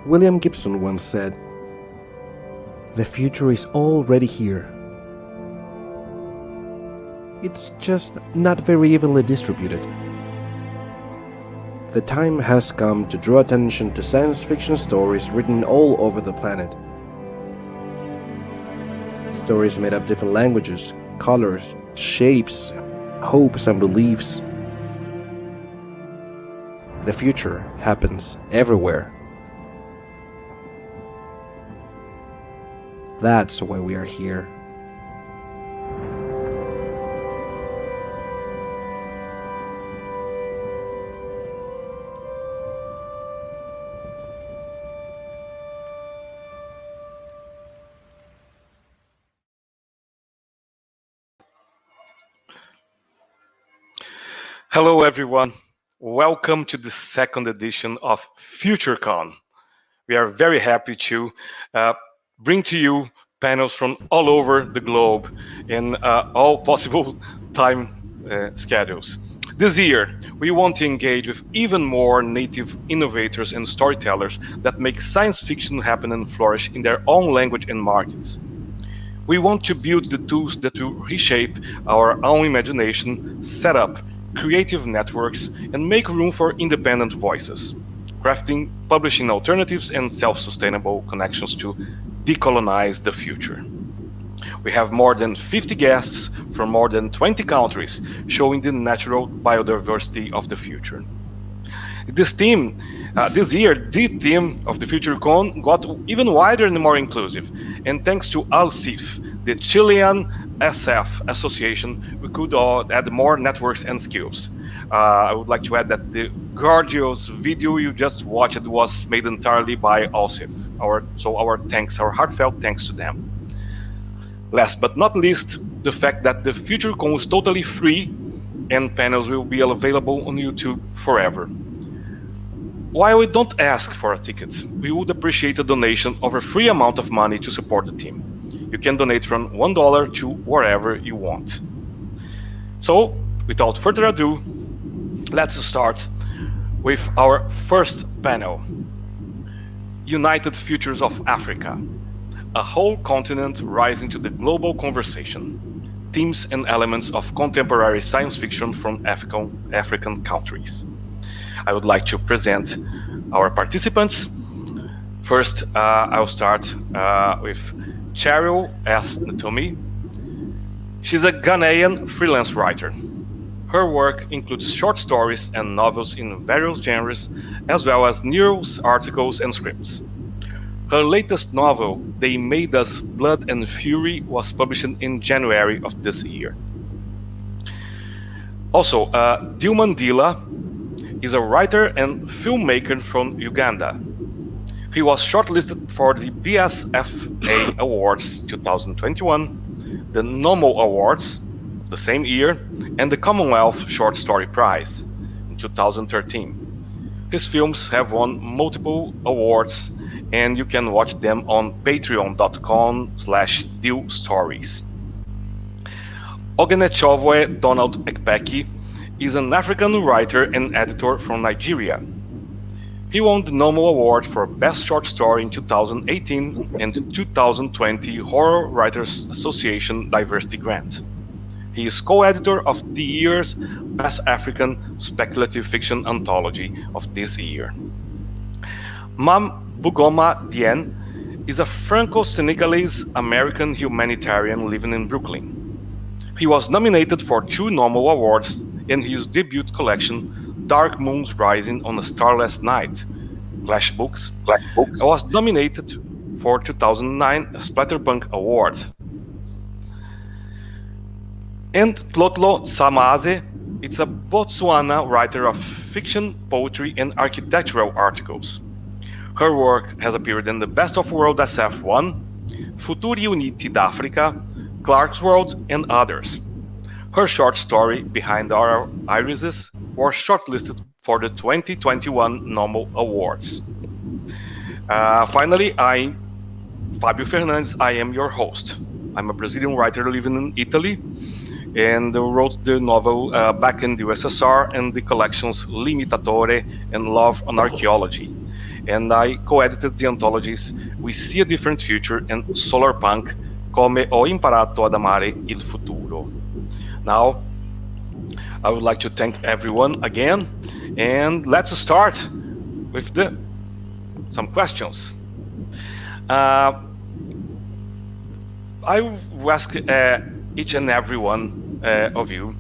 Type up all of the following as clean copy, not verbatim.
William Gibson once said, "The future is already here. It's just not very evenly distributed." The time has come to draw attention to science fiction stories written all over the planet. Stories made of different languages, colors, shapes, hopes and beliefs. The future happens everywhere. That's why we are here. Hello everyone, welcome to the second edition of FutureCon. We are very happy to bring to you panels from all over the globe in all possible time schedules. This year, we want to engage with even more native innovators and storytellers that make science fiction happen and flourish in their own language and markets. We want to build the tools that will reshape our own imagination, set up creative networks, and make room for independent voices, crafting publishing alternatives and self-sustainable connections to decolonize the future. We have more than 50 guests from more than 20 countries, showing the natural biodiversity of the future. This year, the theme of the FutureCon got even wider and more inclusive, and thanks to ALCIF, the Chilean SF Association, we could add more networks and skills. I would like to add that the gorgeous video you just watched was made entirely by ALCIF, our heartfelt thanks to them. Last but not least, the fact that the FutureCon is totally free and panels will be available on YouTube forever. While we don't ask for a ticket, we would appreciate a donation of a free amount of money to support the team. You can donate from $1 to wherever you want. So, without further ado, let's start with our first panel. United Futures of Africa, a whole continent rising to the global conversation. Themes and elements of contemporary science fiction from African countries. I would like to present our participants. First, I'll start with Cheryl S. Ntumy. She's a Ghanaian freelance writer. Her work includes short stories and novels in various genres, as well as news articles and scripts. Her latest novel, They Made Us Blood and Fury, was published in January of this year. Also, Dilman Dila is a writer and filmmaker from Uganda. He was shortlisted for the BSFA Awards 2021, the Nomo Awards the same year, and the Commonwealth Short Story Prize in 2013. His films have won multiple awards, and you can watch them on patreon.com/DilStories. Oghenechovwe Donald Ekpeki is an African writer and editor from Nigeria. He won the Nomo Award for Best Short Story in 2018 and 2020 Horror Writers Association Diversity Grant. He is co-editor of the year's Best African Speculative Fiction Anthology of this year. Mame Bougouma Diene is a Franco-Senegalese American humanitarian living in Brooklyn. He was nominated for 2 Nomo Awards in his debut collection, Dark Moons Rising on a Starless Night, Clash Books, was nominated for 2009 Splatterpunk Award. And Tlotlo Samaze is a Botswana writer of fiction, poetry, and architectural articles. Her work has appeared in the Best of World SF1, Futuri Uniti d'Africa, Clark's World, and others. Her short story, Behind Our Irises, was shortlisted for the 2021 Nomo Awards. Finally, Fábio Fernandes, I am your host. I'm a Brazilian writer living in Italy, and wrote the novel back in the USSR and the collections Limitatore and Love on Archaeology. And I co-edited the anthologies We See a Different Future and Solar Punk, Come ho imparato ad amare il futuro. Now, I would like to thank everyone again, and let's start with some questions. I will ask each and every one of you,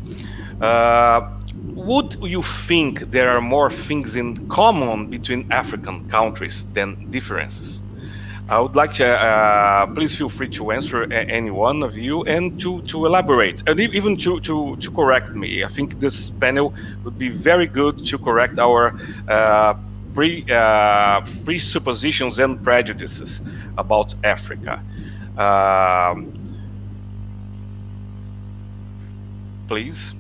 would you think there are more things in common between African countries than differences? I would like to, please feel free to answer any one of you and to elaborate and even to correct me. I think this panel would be very good to correct our presuppositions and prejudices about Africa. Please.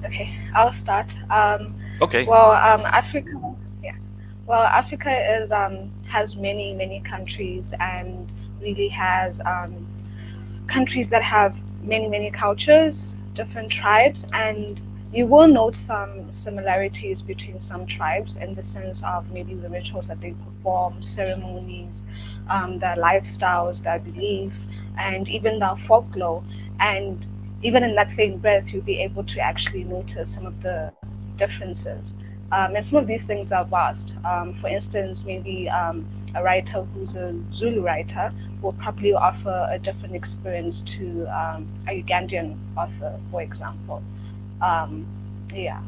Okay, I'll start. Okay. Well, Africa, yeah. Well, Africa is has many countries and really has countries that have many cultures, different tribes, and you will note some similarities between some tribes in the sense of maybe the rituals that they perform, ceremonies, their lifestyles, their belief, and even their folklore. And even in that same breath, you'll be able to actually notice some of the differences. And some of these things are vast. For instance, maybe a writer who's a Zulu writer will probably offer a different experience to a Ugandan author, for example. Yeah.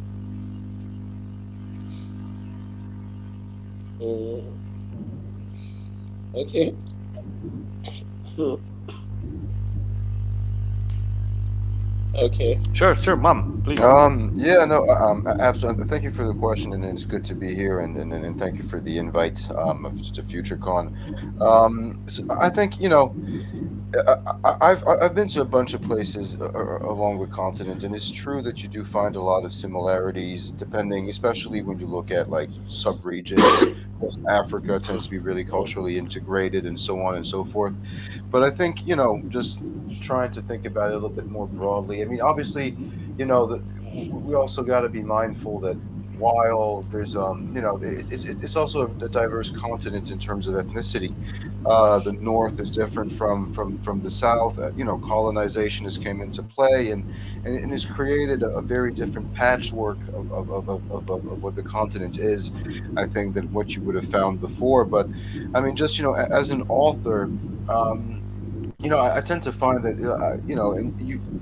Okay. Okay. Sure, Mom, please. Yeah, no, absolutely. Thank you for the question, and it's good to be here, and thank you for the invite to FutureCon. So I think I've been to a bunch of places along the continent, and it's true that you do find a lot of similarities, depending, especially when you look at like sub-regions. West Africa tends to be really culturally integrated, and so on and so forth. But I think just trying to think about it a little bit more broadly. I mean, obviously, we also got to be mindful that while there's it's also a diverse continent in terms of ethnicity. The north is different from the south. Colonization has came into play and has created a very different patchwork of what the continent is, I think, than what you would have found before. But I mean, just as an author, I tend to find that in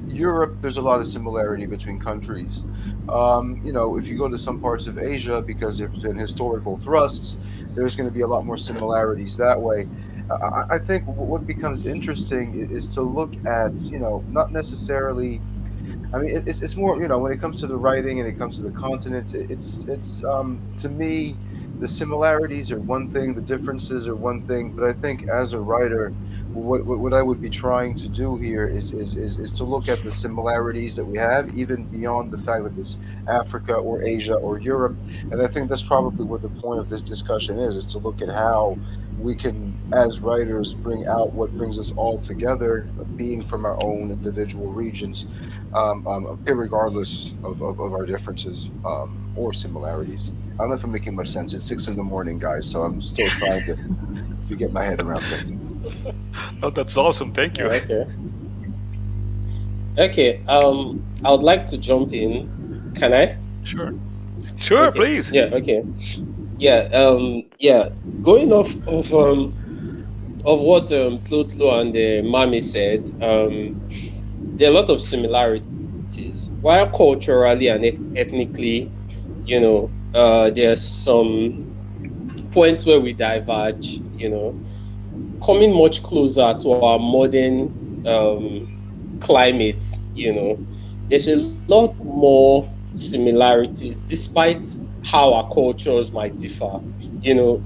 Europe there's a lot of similarity between countries. If you go to some parts of Asia, because there's been historical thrusts, there's going to be a lot more similarities that way. I think what becomes interesting is to look at not necessarily. I mean, it's more when it comes to the writing and it comes to the continent, it's to me the similarities are one thing, the differences are one thing, but I think as a writer, what I would be trying to do here is to look at the similarities that we have, even beyond the fact that it's Africa or Asia or Europe. And I think that's probably what the point of this discussion is to look at how we can, as writers, bring out what brings us all together, being from our own individual regions, irregardless of our differences or similarities. I don't know if I'm making much sense. It's 6 a.m, guys, so I'm still trying to get my head around things. Oh, that's awesome. Thank you. Okay. I would like to jump in. Can I? Sure, Okay. please. Yeah. Okay. Yeah. Going off of what Tlotlo and Mame said, there are a lot of similarities. While culturally and ethnically, there's some points where we diverge. Coming much closer to our modern climate, there's a lot more similarities, despite how our cultures might differ.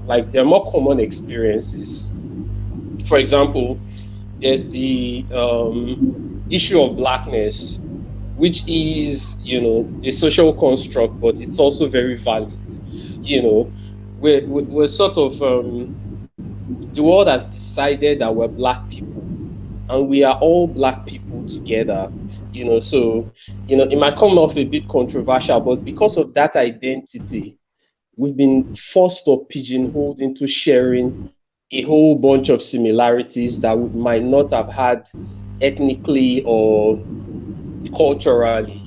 Like there are more common experiences. For example, there's the issue of blackness, which is, a social construct, but it's also very valid. We're sort of the world has decided that we're black people and we are all black people together. So it might come off a bit controversial, but because of that identity, we've been forced or pigeonholed into sharing a whole bunch of similarities that we might not have had ethnically or culturally.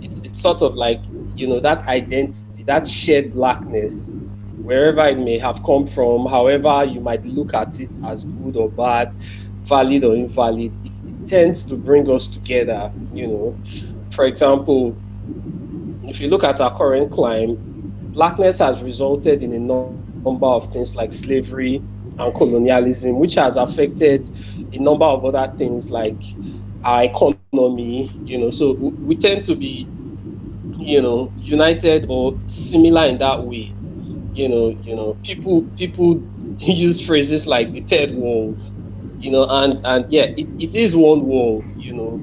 It's sort of like, that identity, that shared blackness, wherever it may have come from, however you might look at it as good or bad, valid or invalid, it tends to bring us together. For example, if you look at our current climate, blackness has resulted in a number of things like slavery and colonialism, which has affected a number of other things like our economy. So we tend to be, united or similar in that way. People use phrases like the third world, and yeah, it is one world.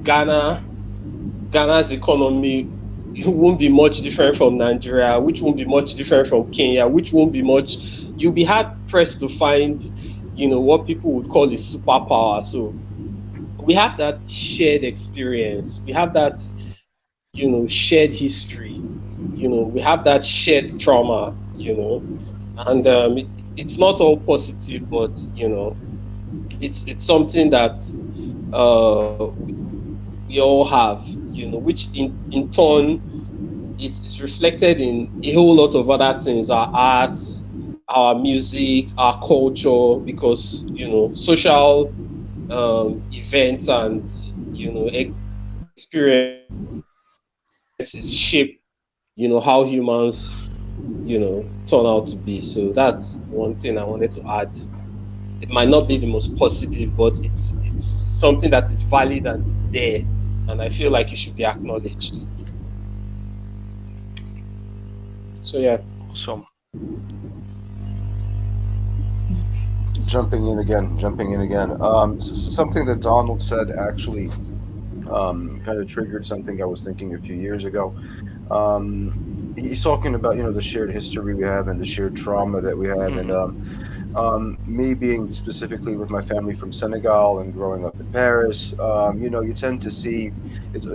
Ghana's economy, it won't be much different from Nigeria, which won't be much different from Kenya, which won't be much. You'll be hard pressed to find, what people would call a superpower. So we have that shared experience. We have that, shared history. We have that shared trauma. And it's not all positive, but it's something that we all have, which in turn it's reflected in a whole lot of other things, our arts, our music, our culture, because social events and experiences shape how humans turn out to be. So that's one thing I wanted to add. It might not be the most positive, but it's something that is valid and it's there, and I feel like it should be acknowledged. So yeah. So Jumping in again. Something that Donald said actually kind of triggered something I was thinking a few years ago. He's talking about the shared history we have and the shared trauma that we have, and me being specifically with my family from Senegal and growing up in Paris, you tend to see,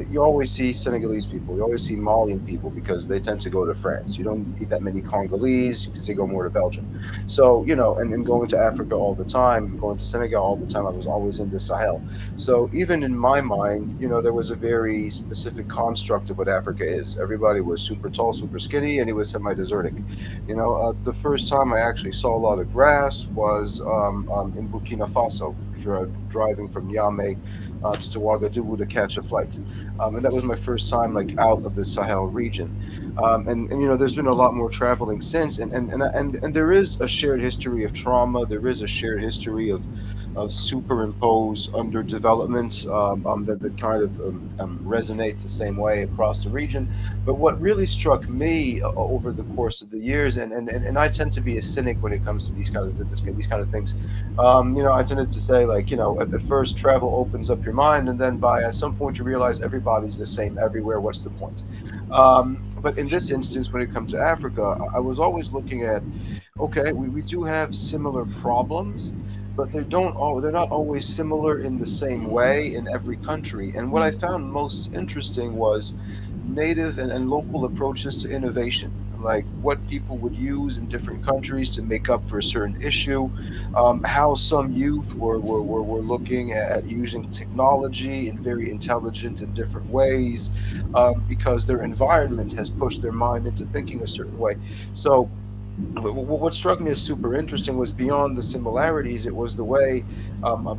you always see Senegalese people, you always see Malian people because they tend to go to France. You don't meet that many Congolese because they go more to Belgium. So, and going to Africa all the time, going to Senegal all the time, I was always in the Sahel. So even in my mind, there was a very specific construct of what Africa is. Everybody was super tall, super skinny, and it was semi-desertic. The first time I actually saw a lot of grass was in Burkina Faso, driving from Niamey to Ouagadougou to catch a flight, and that was my first time out of the Sahel region. And there's been a lot more traveling since, and there is a shared history of trauma. There is a shared history of superimposed underdevelopment that kind of resonates the same way across the region. But what really struck me over the course of the years, and I tend to be a cynic when it comes to these kind of things. I tended to say at first travel opens up your mind, and then at some point you realize everybody's the same everywhere. What's the point? But in this instance, when it comes to Africa, I was always looking at, okay, we do have similar problems, but they're not always similar in the same way in every country. And what I found most interesting was native and local approaches to innovation, like what people would use in different countries to make up for a certain issue, how some youth were looking at using technology in very intelligent and different ways, because their environment has pushed their mind into thinking a certain way. So what struck me as super interesting was beyond the similarities, it was the way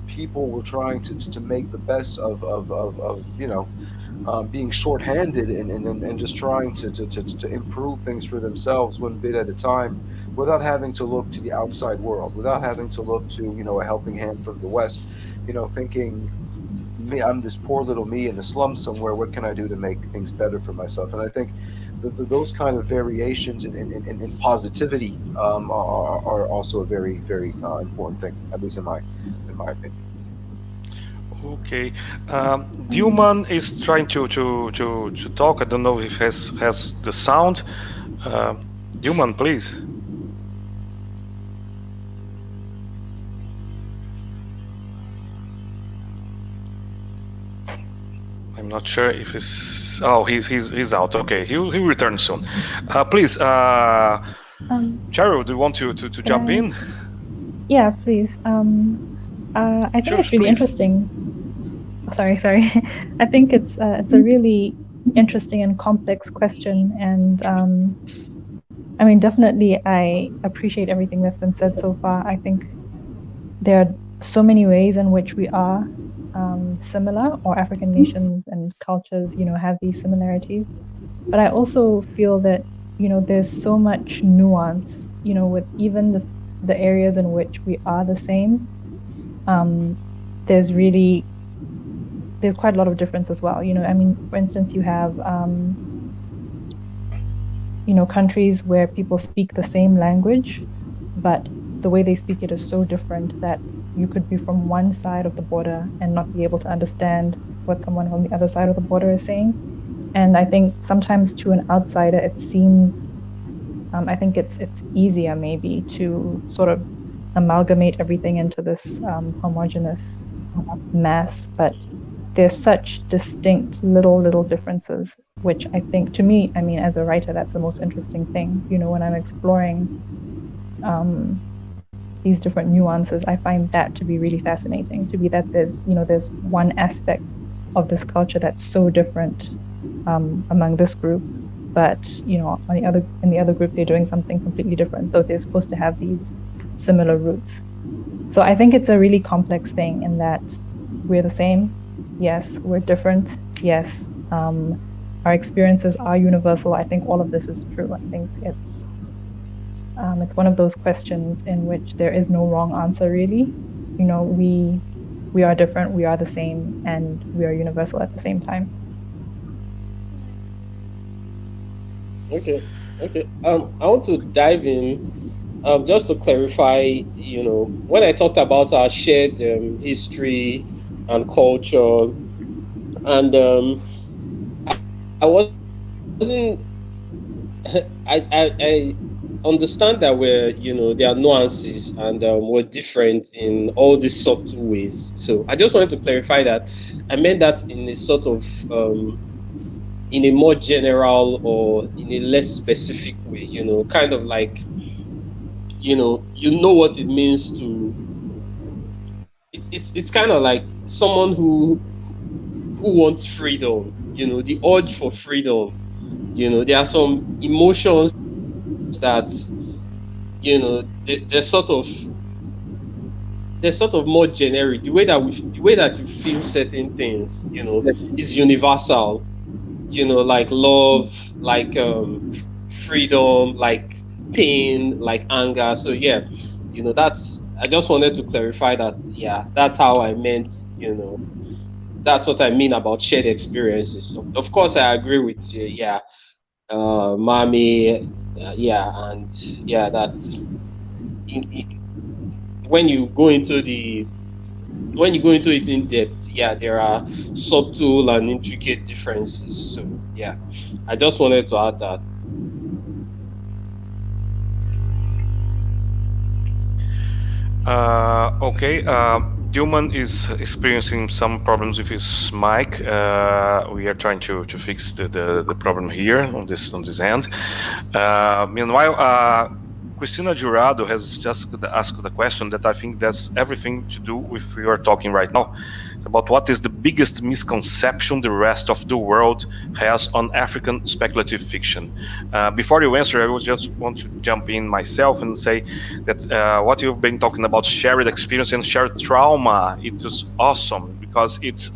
people were trying to make the best of being shorthanded and just trying to improve things for themselves one bit at a time, without having to look to the outside world, without having to look to a helping hand from the West, thinking, me, I'm this poor little me in the slums somewhere, what can I do to make things better for myself? And I think those kind of variations in positivity are also a very, very important thing, at least in my opinion. okay, Dilman is trying to talk. I don't know if has the sound. Dilman, please. not sure if he's. Oh, he's out. Okay, he'll return soon. Please, Cheryl, do you want to jump in? Yeah, please. I think Sure, it's really please. interesting. Sorry. I think it's a really interesting and complex question, and I mean, definitely, I appreciate everything that's been said so far. I think there are so many ways in which we are similar, or African nations and cultures, have these similarities. But I also feel that, there's so much nuance, with even the areas in which we are the same. There's quite a lot of difference as well. I mean, for instance, you have, countries where people speak the same language, but the way they speak it is so different that you could be from one side of the border and not be able to understand what someone on the other side of the border is saying. And I think sometimes to an outsider, it seems, I think it's easier maybe to sort of amalgamate everything into this homogeneous mass, but there's such distinct little differences, which I think, to me, I mean, as a writer, that's the most interesting thing. When I'm exploring these different nuances, I find that to be really fascinating, to be that there's one aspect of this culture that's so different among this group, but in the other group they're doing something completely different, though they're supposed to have these similar roots. So I think it's a really complex thing in that we're the same, yes, we're different, yes, our experiences are universal. I think all of this is true. I think it's one of those questions in which there is no wrong answer, really. We are different, we are the same, and we are universal at the same time. Okay. I want to dive in, just to clarify. When I talked about our shared history and culture, and I wasn't. I understand that there are nuances, and we're different in all these subtle ways. So I just wanted to clarify that. I meant that in a sort of in a more general or in a less specific way, kind of like, what it means to. It's kind of like someone who wants freedom, the urge for freedom. There are some emotions that, they're sort of more generic. The way that you feel certain things, is universal. Like love, like freedom, like pain, like anger. So yeah, I just wanted to clarify that. Yeah, that's how I meant. That's what I mean about shared experiences. Of course, I agree with Mame. And yeah, that's when you go into it in depth. Yeah, there are subtle and intricate differences. So yeah, I just wanted to add that. Okay. Dilman is experiencing some problems with his mic. We are trying to fix the problem here on this end. Meanwhile, Cristina Jurado has just asked the question that I think that's everything to do with what we are talking right now. It's about what is the biggest misconception the rest of the world has on African speculative fiction. Before you answer, I would just want to jump in myself and say that what you've been talking about, shared experience and shared trauma, it is awesome because it's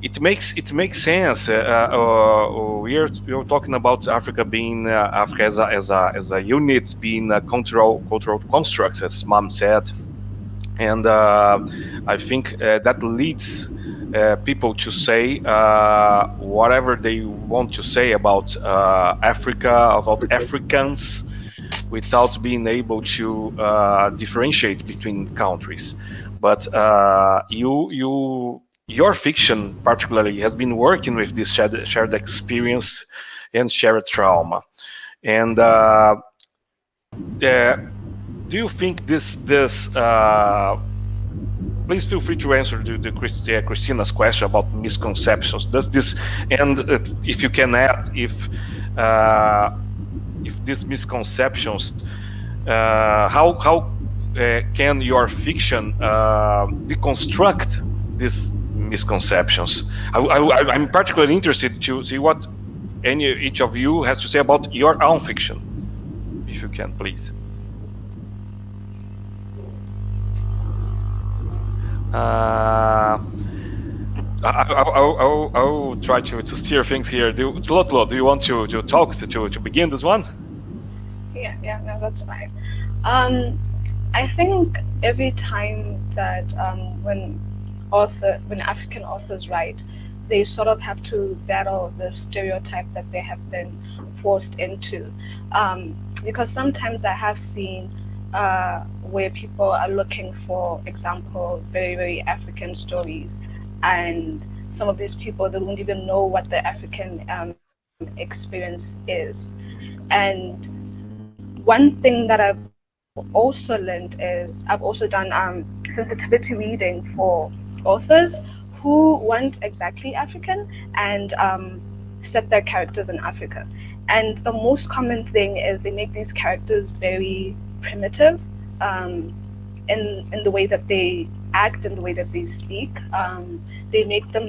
it makes sense. We're talking about Africa being Africa as a unit, being a cultural construct, as Mom said, and I think that leads people to say whatever they want to say about Africa, about Africans, without being able to differentiate between countries. But your fiction particularly has been working with this shared experience and shared trauma. And do you think this please feel free to answer the Christina's question about misconceptions. Does this, and if you can add, if these misconceptions, how can your fiction deconstruct these misconceptions? I'm particularly interested to see what each of you has to say about your own fiction, if you can, please. I will try to steer things here. Lotlo, do you want to talk to begin this one? Yeah, no, that's fine. I think every time that when African authors write, they sort of have to battle the stereotype that they have been forced into. Because sometimes I have seen where people are looking for example, very, very African stories, and some of these people, they don't even know what the African experience is. And one thing that I've also learned is I've also done sensitivity reading for authors who weren't exactly African and set their characters in Africa. And the most common thing is they make these characters very primitive in the way that they act and the way that they speak. They make them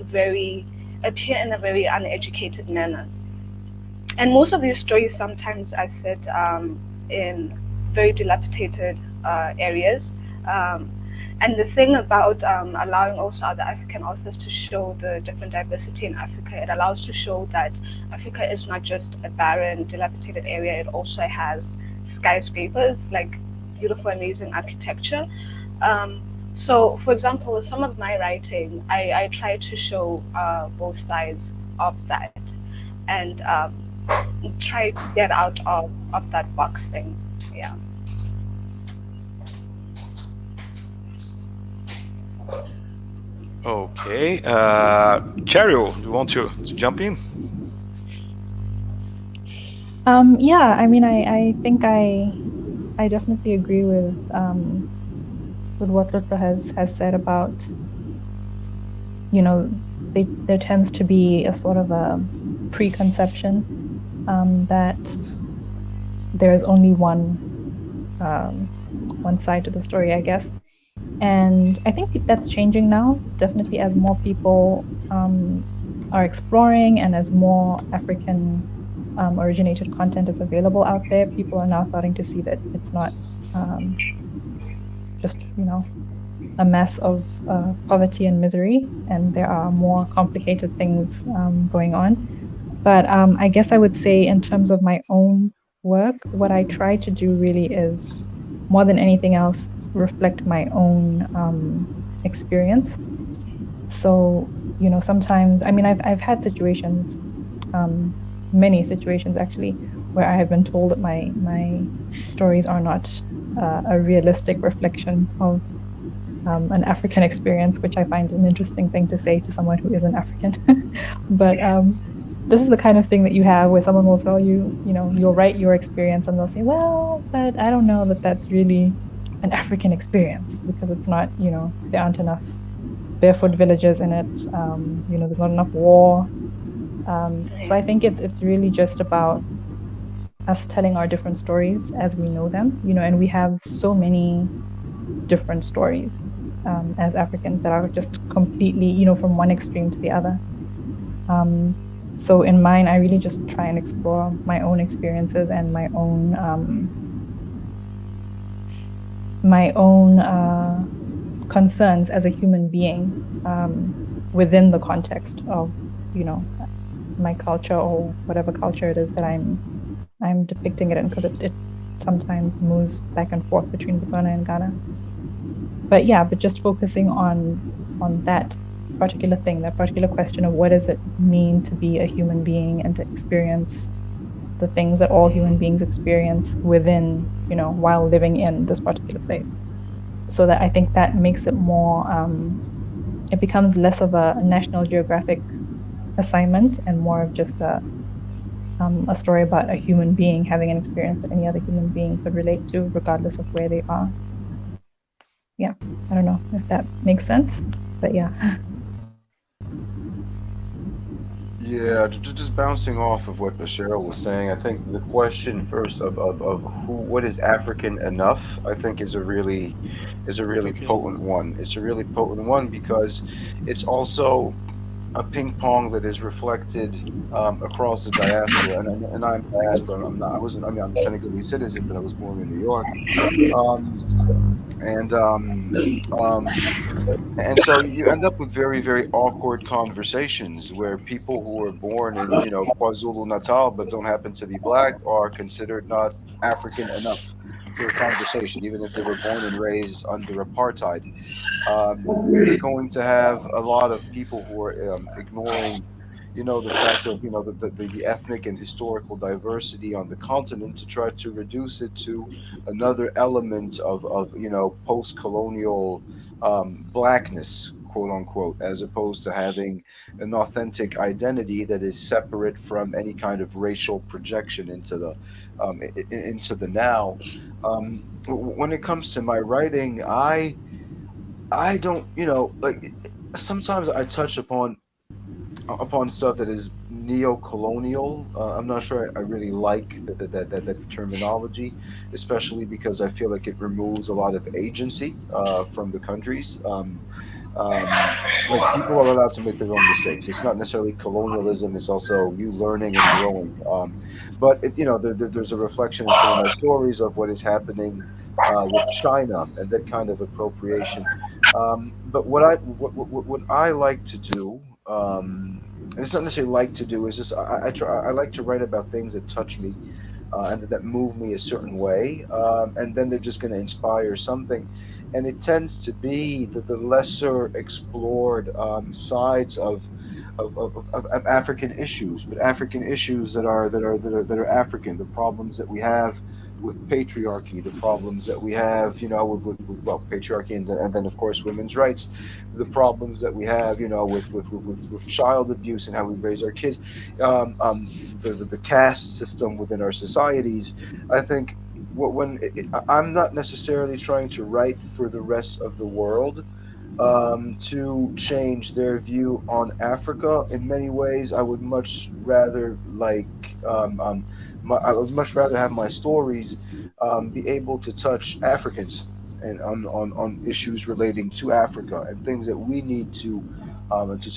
appear in a very uneducated manner. And most of these stories sometimes are set in very dilapidated areas. And the thing about allowing also other African authors to show the different diversity in Africa, it allows to show that Africa is not just a barren, dilapidated area, it also has skyscrapers, like beautiful, amazing architecture. So, for example, with some of my writing, I try to show both sides of that and try to get out of that boxing. Yeah. Okay, Cheryl, do you want to jump in? Yeah, I mean, I think I definitely agree with what Luther has said about, you know, there tends to be a sort of a preconception that there is only one side to the story, I guess. And I think that's changing now, definitely, as more people are exploring and as more African originated content is available out there. People are now starting to see that it's not just, you know, a mess of poverty and misery, and there are more complicated things going on. But I guess I would say in terms of my own work, what I try to do really is, more than anything else, reflect my own experience. So, you know, sometimes, I mean, I've had situations, many situations actually, where I have been told that my stories are not a realistic reflection of an African experience, which I find an interesting thing to say to someone who isn't African. But this is the kind of thing that you have where someone will tell you, you know, you'll write your experience and they'll say, well, but I don't know that that's really an African experience, because it's not, you know, there aren't enough barefoot villages in it, you know, there's not enough war. So I think it's really just about us telling our different stories as we know them, you know, and we have so many different stories as Africans that are just completely, you know, from one extreme to the other. So in mine, I really just try and explore my own experiences and my own concerns as a human being within the context of, you know, my culture or whatever culture it is that I'm depicting it in, because it sometimes moves back and forth between Botswana and Ghana. But yeah, but just focusing on that particular thing, that particular question of what does it mean to be a human being and to experience the things that all human beings experience within, you know, while living in this particular place. So that I think that makes it more, it becomes less of a National Geographic assignment and more of just a story about a human being having an experience that any other human being could relate to, regardless of where they are. yeah, I don't know if that makes sense, but yeah. Yeah, just bouncing off of what Cheryl was saying, I think the question first of who what is African enough, I think is a really Okay. potent one. It's a really potent one because it's also a ping pong that is reflected across the diaspora, and I'm diaspora. I'm not. I wasn't. I mean, I'm a Senegalese citizen, but I was born in New York, um, and and so you end up with very, very awkward conversations where people who are born in, KwaZulu Natal but don't happen to be black are considered not African enough for a conversation, even if they were born and raised under apartheid. You're going to have a lot of people who are ignoring, the fact of, the ethnic and historical diversity on the continent to try to reduce it to another element of post-colonial blackness, quote unquote, as opposed to having an authentic identity that is separate from any kind of racial projection into the now. When it comes to my writing, I don't, like sometimes I touch upon stuff that is neo-colonial. I'm not sure I really like that terminology, especially because I feel like it removes a lot of agency from the countries. Like people are allowed to make their own mistakes. It's not necessarily colonialism. It's also you learning and growing. But there's a reflection in some of my stories of what is happening with China and that kind of appropriation. But what I like to do, and it's not necessarily like to do, is just I like to write about things that touch me and that move me a certain way, and then they're just going to inspire something. And it tends to be the lesser explored sides of African issues, but African issues that are African. The problems that we have with patriarchy, the problems that we have, with well, patriarchy, and then of course women's rights, the problems that we have, with child abuse and how we raise our kids, the caste system within our societies. I think I'm not necessarily trying to write for the rest of the world to change their view on Africa. In many ways, I would much rather I would much rather have my stories be able to touch Africans and on issues relating to Africa and things that we need to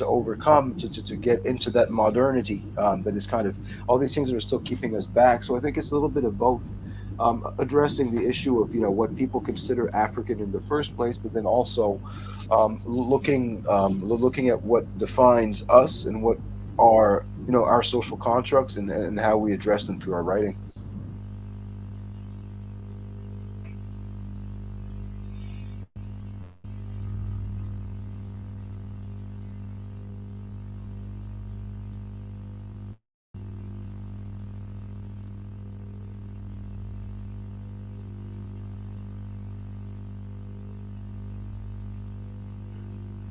overcome to get into that modernity that is kind of all these things that are still keeping us back. So I think it's a little bit of both. Addressing the issue of what people consider African in the first place, but then also looking at what defines us and what are our social constructs and how we address them through our writing.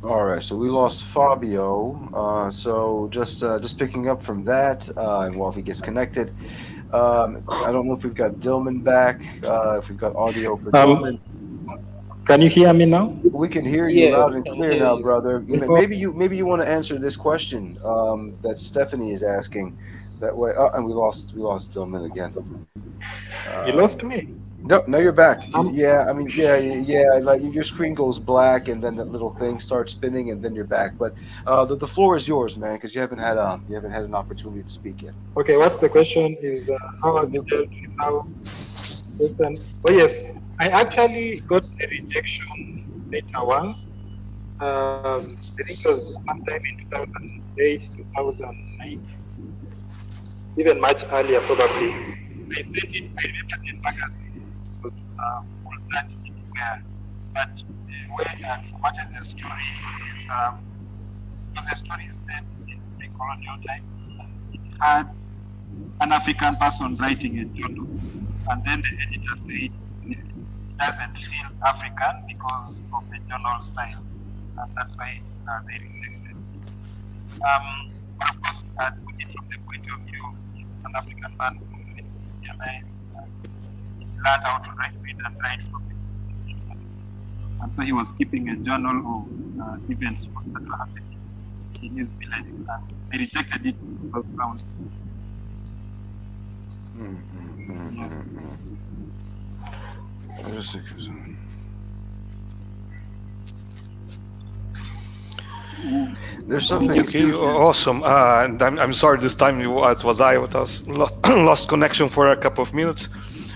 All right, so we lost Fabio. So just picking up from that, and while he gets connected, I don't know if we've got Dilman back. If we've got audio for Dilman. Can you hear me now? We can hear you Yeah, loud we and can clear hear now, you. brother. Maybe you want to answer this question that Stephanie is asking. That way, and we lost Dilman again. You lost me. No, you're back. Um, Yeah, I mean, yeah. Like your screen goes black, and then that little thing starts spinning, and then you're back. But the floor is yours, man, because you haven't had an opportunity to speak yet. okay, what's the question? Is how have you dealt with how person? Oh yes, I actually got a rejection letter once. I think it was sometime in 2008, 2009, even much earlier probably. I sent it. I remember the magazine was all that anywhere, but where I formatted the story is because the story is set in the colonial time. It had an African person writing a journal, and then the editor said it doesn't feel African because of the journal style, and that's why they rejected it. But of course, put it from the point of view of an African man who realized learned how to write, read, and write from it. and so he was keeping a journal of events that were happening in his village. They rejected it because ground. There's something. Okay, awesome. And I'm sorry this time it was I was lost connection for a couple of minutes,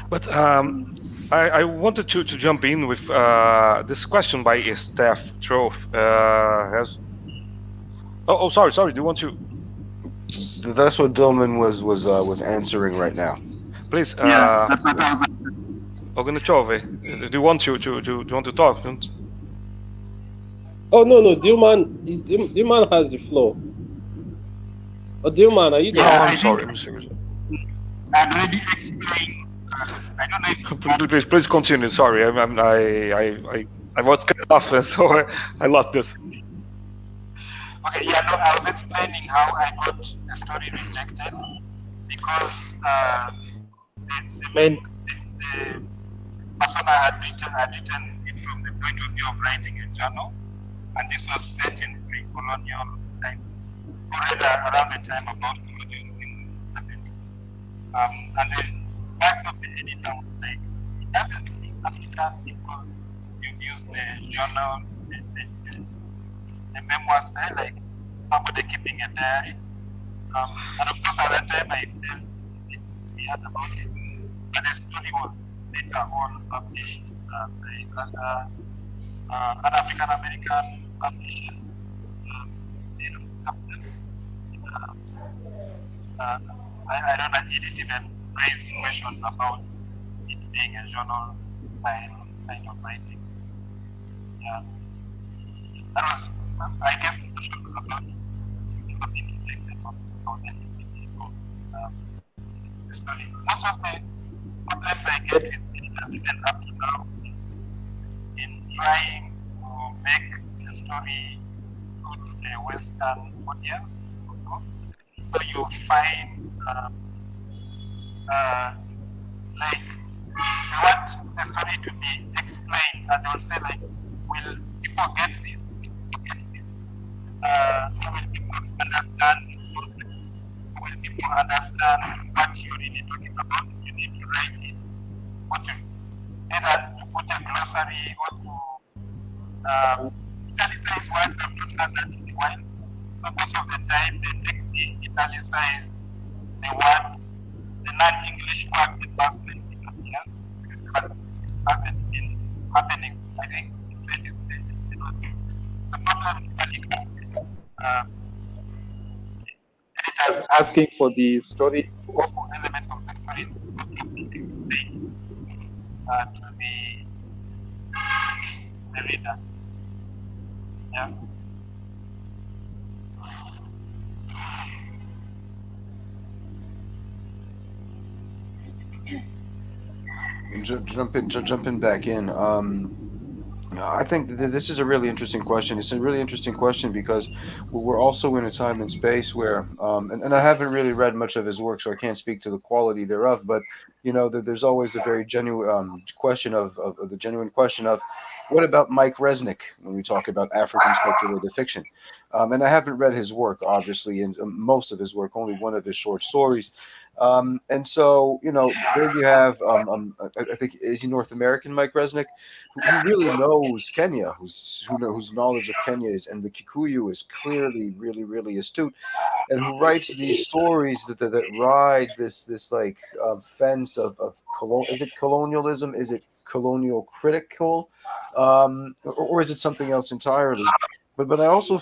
but I wanted to jump in with this question by Steph Troth. Sorry. Do you want to? That's what Dilman was answering right now. Please, Yeah, that's what I was. Oghenechovwe, do you want to talk? Oh no, Dilman has the floor. Oh, Dilman, are you there? Oh, I I'm sorry. think- I'm serious. I already explained. I don't know if Please continue. Sorry, I was cut off, so I lost this. Okay, yeah, no, I was explaining how I got a story rejected because the person I had written it from the point of view of writing a journal, and this was set in pre-colonial times, already around the time about colonialism happened. And the facts of the editor was like, it doesn't mean Africa because you've used the journal, the memoir style, like somebody keeping a diary. And of course, at that time, I felt it's weird about it. But the story was later on published by an African American publisher. I don't know, he didn't even raise questions about it being a journal kind of writing. Yeah. That was, I guess, the question was about people being inflected on how they the story. Most of the problems I get with editors, even up to now, in trying to make the story go to the Western audience. So you find like you want the story to be explained, and they'll say like, "Will people get this? Will people get this? Will people understand? Will people understand what you're really talking about? You need to write it, or to either to put a glossary or to italicize words. I've not done that in a while. So most of the time, they take the italicize the word, the non-English word, the past tense appears, but it hasn't been happening. I think it is the problem editors asking for the story to offer elements of the story to the reader. Yeah. Jumping back in. I think this is a really interesting question. It's a really interesting question because we're also in a time and space where, and I haven't really read much of his work, so I can't speak to the quality thereof. But there's always the very genuine question of the genuine question of, what about Mike Resnick when we talk about African speculative fiction? And I haven't read his work, obviously, and most of his work, only one of his short stories. And so, there you have, I think, is he North American, Mike Resnick, who really knows Kenya, whose knowledge of Kenya is, and the Kikuyu is clearly really, really astute, and who writes these stories that ride this like fence of is it colonialism? Is it colonial critical? Or is it something else entirely? But I also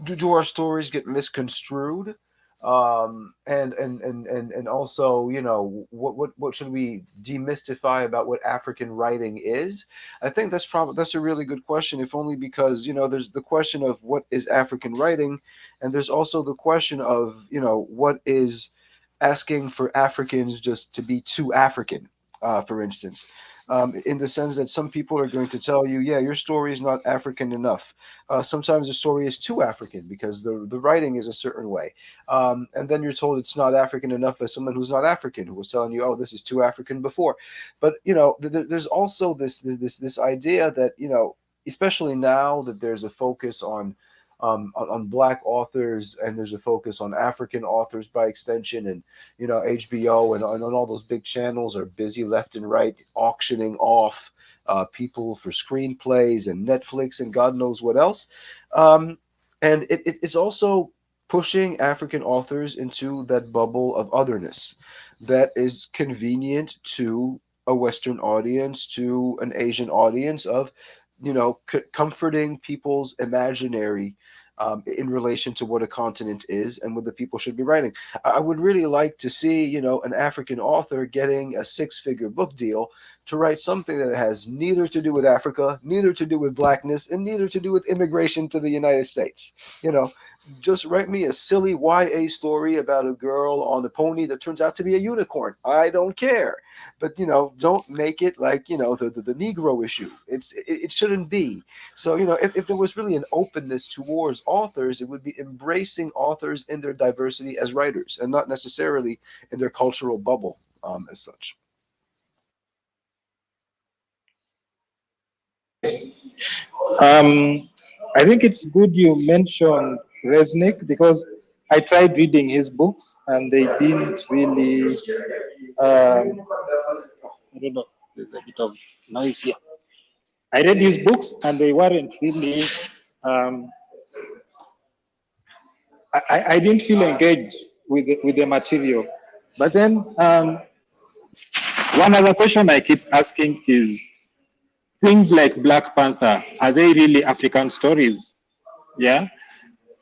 do our stories get misconstrued? And also, what should we demystify about what African writing is? I think that's a really good question, if only because there's the question of what is African writing, and there's also the question of what is asking for Africans just to be too African, for instance. in the sense that some people are going to tell you, yeah, your story is not African enough. Sometimes the story is too African because the writing is a certain way. And then you're told it's not African enough by someone who's not African, who was telling you, oh, this is too African before. But, there's also this idea that, especially now that there's a focus on Black authors, and there's a focus on African authors by extension, and HBO and all those big channels are busy left and right auctioning off people for screenplays, and Netflix and God knows what else, and it's also pushing African authors into that bubble of otherness that is convenient to a Western audience, to an Asian audience, of comforting people's imaginary in relation to what a continent is and what the people should be writing. I would really like to see, an African author getting a 6-figure book deal to write something that has neither to do with Africa, neither to do with Blackness, and neither to do with immigration to the United States. Just write me a silly YA story about a girl on a pony that turns out to be a unicorn. I don't care. But, don't make it like, the Negro issue. It shouldn't be. So, if there was really an openness towards authors, it would be embracing authors in their diversity as writers, and not necessarily in their cultural bubble as such. I think it's good you mentioned Resnick, because I tried reading his books and they didn't really. I don't know. There's a bit of noise here. I read his books and they weren't really. I didn't feel engaged with the material. But then one other question I keep asking is, things like Black Panther, are they really African stories? Yeah?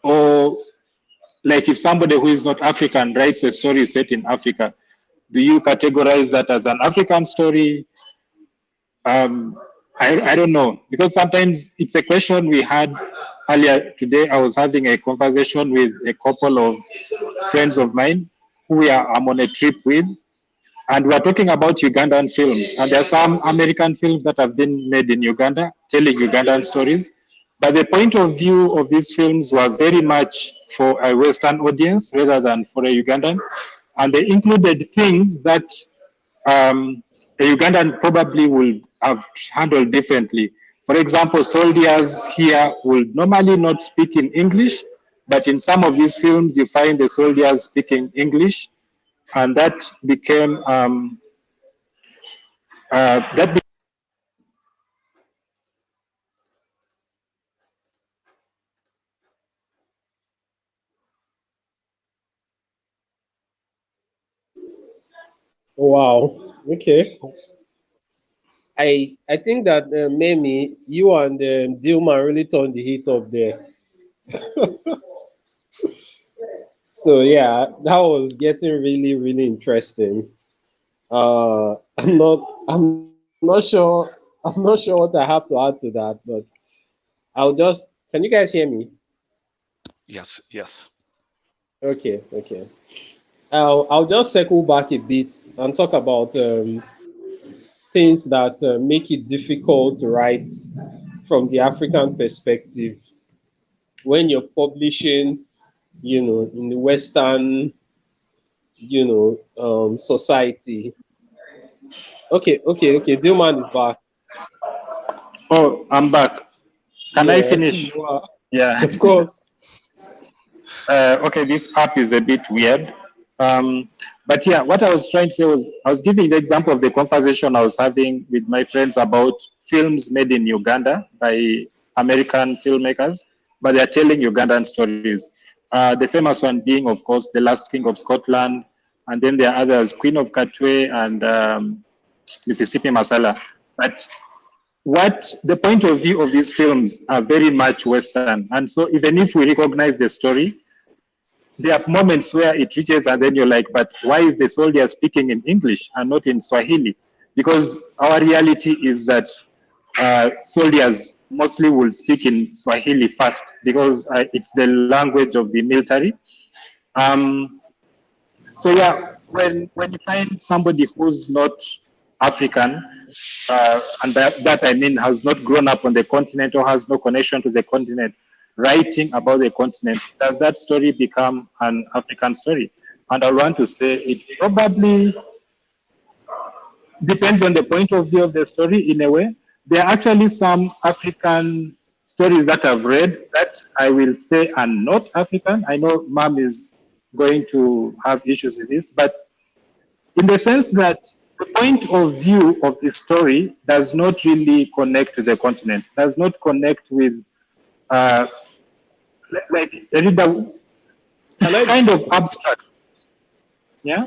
Or like if somebody who is not African writes a story set in Africa, do you categorize that as an African story? I don't know, because sometimes it's a question we had earlier today. I was having a conversation with a couple of friends of mine who I'm on a trip with, and we're talking about Ugandan films. And there are some American films that have been made in Uganda, telling Ugandan stories. But the point of view of these films were very much for a Western audience rather than for a Ugandan. And they included things that a Ugandan probably would have handled differently. For example, soldiers here would normally not speak in English, but in some of these films, you find the soldiers speaking English. And that became Wow. Okay. I think that Mame, you and Dilman really turned the heat up there. So yeah, that was getting really, really interesting. I'm not sure what I have to add to that, but can you guys hear me? Yes, yes. Okay. I'll just circle back a bit and talk about things that make it difficult to write from the African perspective when you're publishing, in the Western, society. Okay. Dilman is back. Oh, I'm back. Can I Yeah, finish? Yeah. of course. Okay, this app is a bit weird. But yeah, what I was trying to say was, I was giving the example of the conversation I was having with my friends about films made in Uganda by American filmmakers, but they're telling Ugandan stories. The famous one being, of course, The Last King of Scotland, and then there are others, Queen of Katwe and Mississippi Masala. But what the point of view of these films are very much Western. And so even if we recognize the story, there are moments where it reaches and then you're like, but why is the soldier speaking in English and not in Swahili? Because our reality is that soldiers mostly will speak in Swahili first because it's the language of the military. So yeah, when you find somebody who's not African, and that I mean has not grown up on the continent or has no connection to the continent, writing about the continent, does that story become an African story? And I want to say it probably depends on the point of view of the story in a way. There are actually some African stories that I've read that I will say are not African. I know Mame is going to have issues with this, but in the sense that the point of view of the story does not really connect to the continent, does not connect with, like, it's kind of abstract. Yeah?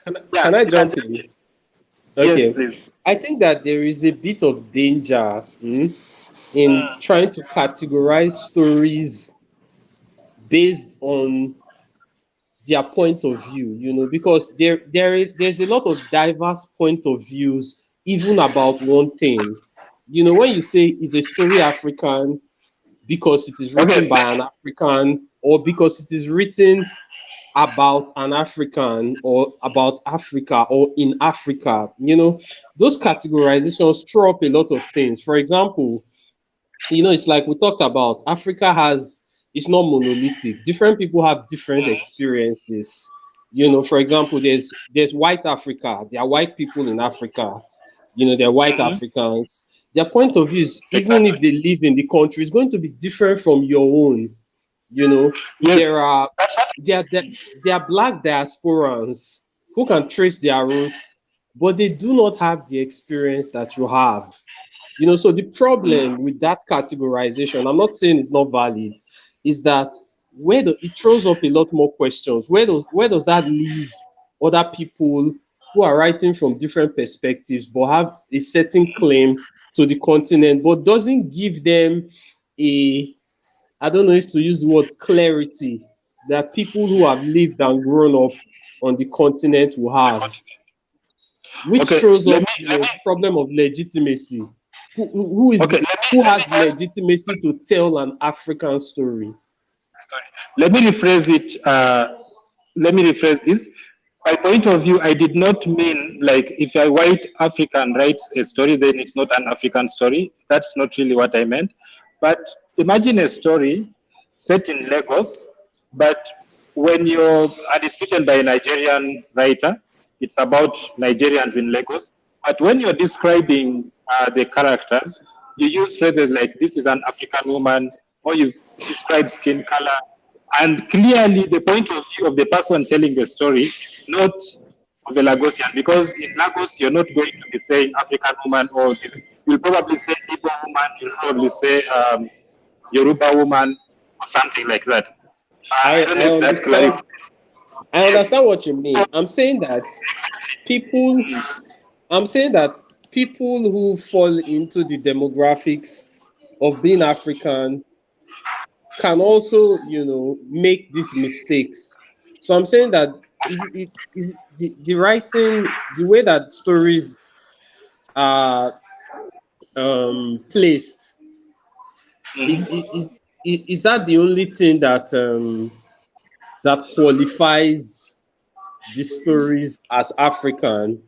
Can I jump in? Okay. Yes, please. I think that there is a bit of danger in trying to categorize stories based on their point of view, because there's a lot of diverse point of views, even about one thing. When you say is a story African because it is written by an African, or because it is written about an African, or about Africa, or in Africa, those categorizations throw up a lot of things. For example, it's like we talked about, it's not monolithic. Different people have different experiences. For example, there's white Africa. There are white people in Africa. There are white Africans. Their point of view is, even if they live in the country, is going to be different from your own. Yes. There are black diasporans who can trace their roots, but they do not have the experience that you have. So the problem with that categorization, I'm not saying it's not valid, is that it throws up a lot more questions. Where does that leave other people who are writing from different perspectives but have a certain claim to the continent, but doesn't give them I don't know if to use the word clarity, that people who have lived and grown up on the continent will have, which throws up the problem of legitimacy. Who has legitimacy to tell an African story? Let me rephrase it. Let me rephrase this. My point of view, I did not mean like if a white African writes a story, then it's not an African story. That's not really what I meant. But imagine a story set in Lagos, but and it's written by a Nigerian writer. It's about Nigerians in Lagos. But when you're describing the characters, you use phrases like, this is an African woman, or you describe skin color. And clearly the point of view of the person telling the story is not of a Lagosian, because in Lagos, you're not going to be saying African woman, or you'll probably say Igbo woman, you'll probably say Yoruba woman, or something like that. I don't know if that's clarifies. I understand what you mean. I'm saying that people who fall into the demographics of being African can also, make these mistakes. So I'm saying that is the writing, the way that stories are placed, is that the only thing that that qualifies the stories as African?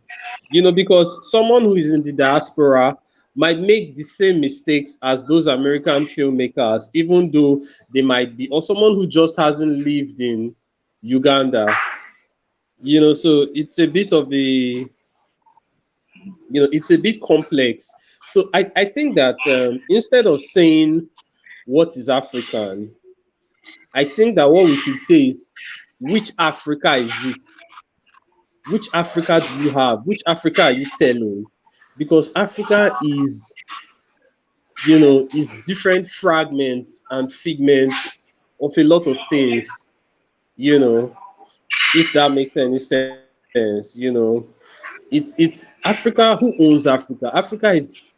Because someone who is in the diaspora might make the same mistakes as those American filmmakers, even though they might be, or someone who just hasn't lived in Uganda. So it's a bit of it's a bit complex. So I think that instead of saying what is African, I think that what we should say is, which Africa is it? Which Africa do you have? Which Africa are you telling? Because Africa is, is different fragments and figments of a lot of things, if that makes any sense, It's Africa. Who owns Africa? Africa is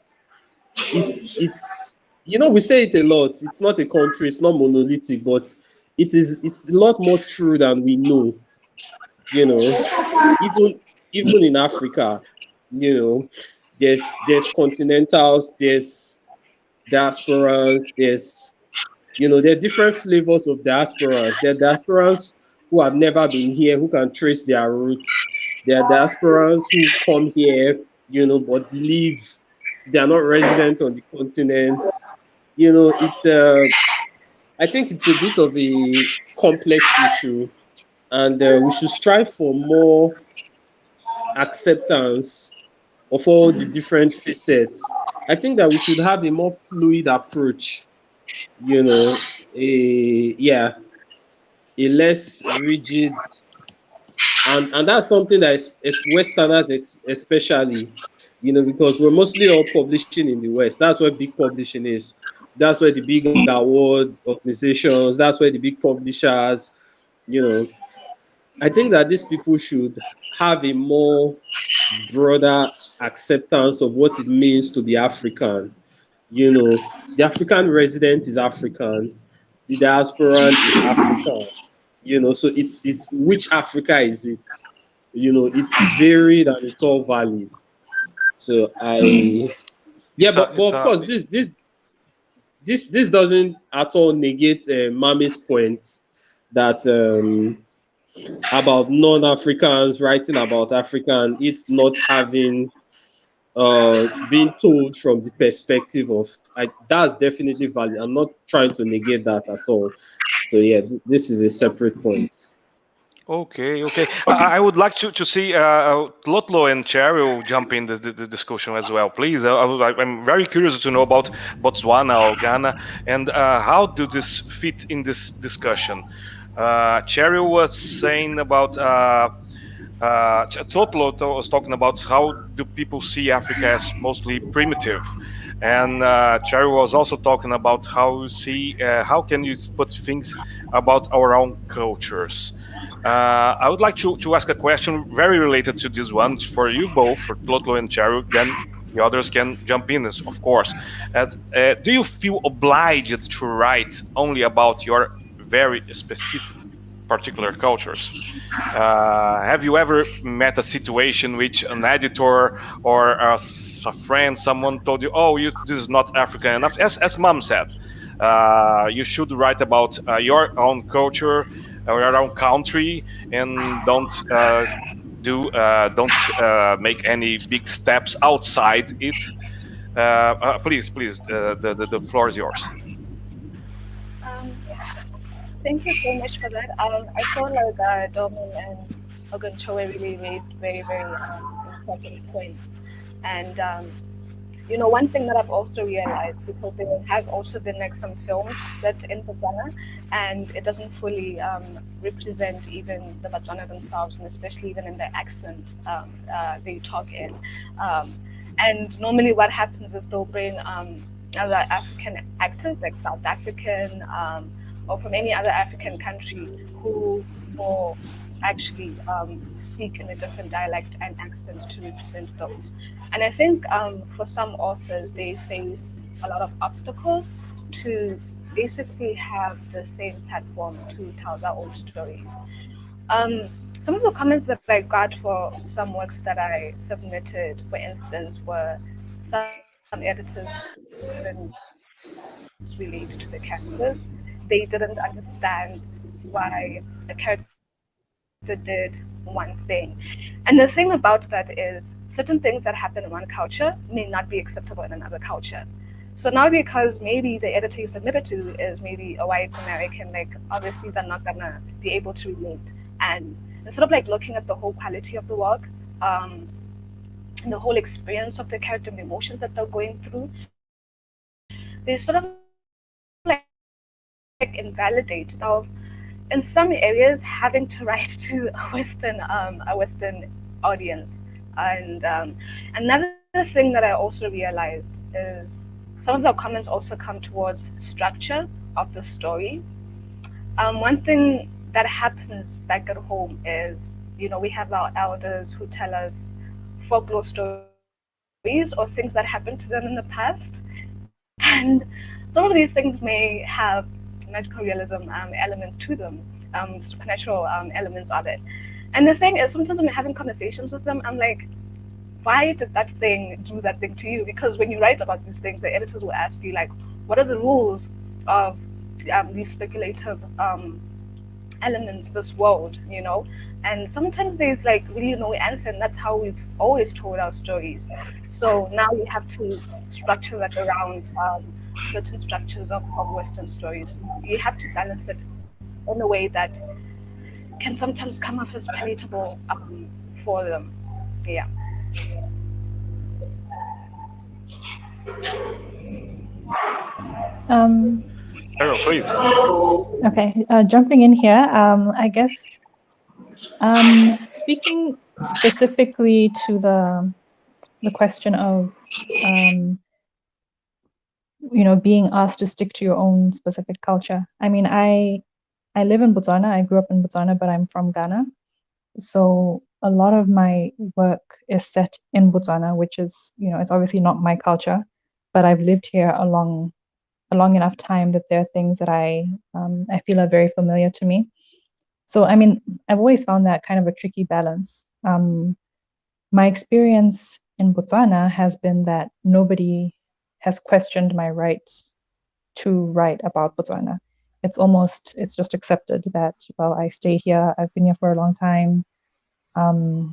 we say it a lot. It's not a country, it's not monolithic, but it's a lot more true than we know. Even in Africa, there's continentals, there's diasporans, there are different flavors of diasporans. There are diasporans who have never been here, who can trace their roots. There are diasporans who come here but believe they are not resident on the continent. It's I think it's a bit of a complex issue, and we should strive for more acceptance of all the different facets. I think that we should have a more fluid approach, yeah, a less rigid, and that's something that is Westerners especially, because we're mostly all publishing in the West. That's where big publishing is. That's where the big award organizations. That's where the big publishers. You know, I think that these people should have a more broader acceptance of what it means to be African. The African resident is African, the diasporan is African. So it's which Africa is it? It's varied and it's all valid. So yeah, but of course this doesn't at all negate Mame's point that about non-Africans writing about African, it's not having being told from the perspective of that's definitely valid. I'm not trying to negate that at all. So yeah, this is a separate point. Okay. I would like to see Lotlo and Cheryl jump in the discussion as well, please. I'm very curious to know about Botswana or Ghana, and how do this fit in this discussion? Cheryl was saying about Lotlo was talking about how do people see Africa as mostly primitive, and Cheryl was also talking about how can you put things about our own cultures. I would like to ask a question very related to this one for you both, for Tlotlo and Cheryl. Then the others can jump in, of course. Do you feel obliged to write only about your very specific, particular cultures? Have you ever met a situation which an editor or a friend, someone told you, "Oh, this is not African enough"? As Mom said, you should write about your own culture or your own country, and don't make any big steps outside it. Please, the floor is yours. Thank you so much for that. I feel like Dilman and Oghenechovwe really raised very, very important points. And one thing that I've also realized, because there have also been like some films set in Botswana, and it doesn't fully represent even the Botswana themselves, and especially even in the accent they talk in. And normally what happens is they'll bring other African actors, like South African or from any other African country, who will actually speak in a different dialect and accent to represent those. And I think for some authors, they face a lot of obstacles to basically have the same platform to tell their own stories. Some of the comments that I got for some works that I submitted, for instance, were some editors didn't relate to the characters. They didn't understand why the character did one thing. And the thing about that is certain things that happen in one culture may not be acceptable in another culture. So now because maybe the editor you submitted to is maybe a white American, like obviously they're not gonna be able to relate. And instead of like looking at the whole quality of the work, and the whole experience of the character and the emotions that they're going through, they sort of like invalidate. Now, in some areas, having to write to a Western audience. And another thing that I also realized is some of the comments also come towards structure of the story. One thing that happens back at home is, we have our elders who tell us folklore stories or things that happened to them in the past. And some of these things may have magical realism elements to them, supernatural elements of it. And the thing is, sometimes when I'm having conversations with them, I'm like, why did that thing do that thing to you? Because when you write about these things, the editors will ask you, like, what are the rules of these speculative elements, this world, you know. And sometimes there's like really no answer, and that's how we've always told our stories. So now you have to structure that around certain structures of Western stories. You have to balance it in a way that can sometimes come off as palatable for them. Yeah. Cheryl, please. Okay, jumping in here, I guess speaking specifically to the question of being asked to stick to your own specific culture. I mean, I live in Botswana. I grew up in Botswana, but I'm from Ghana. So a lot of my work is set in Botswana, which is, it's obviously not my culture, but I've lived here a long enough time that there are things that I feel are very familiar to me. So, I mean, I've always found that kind of a tricky balance. My experience in Botswana has been that nobody has questioned my right to write about Botswana. It's just accepted that, well, I stay here, I've been here for a long time.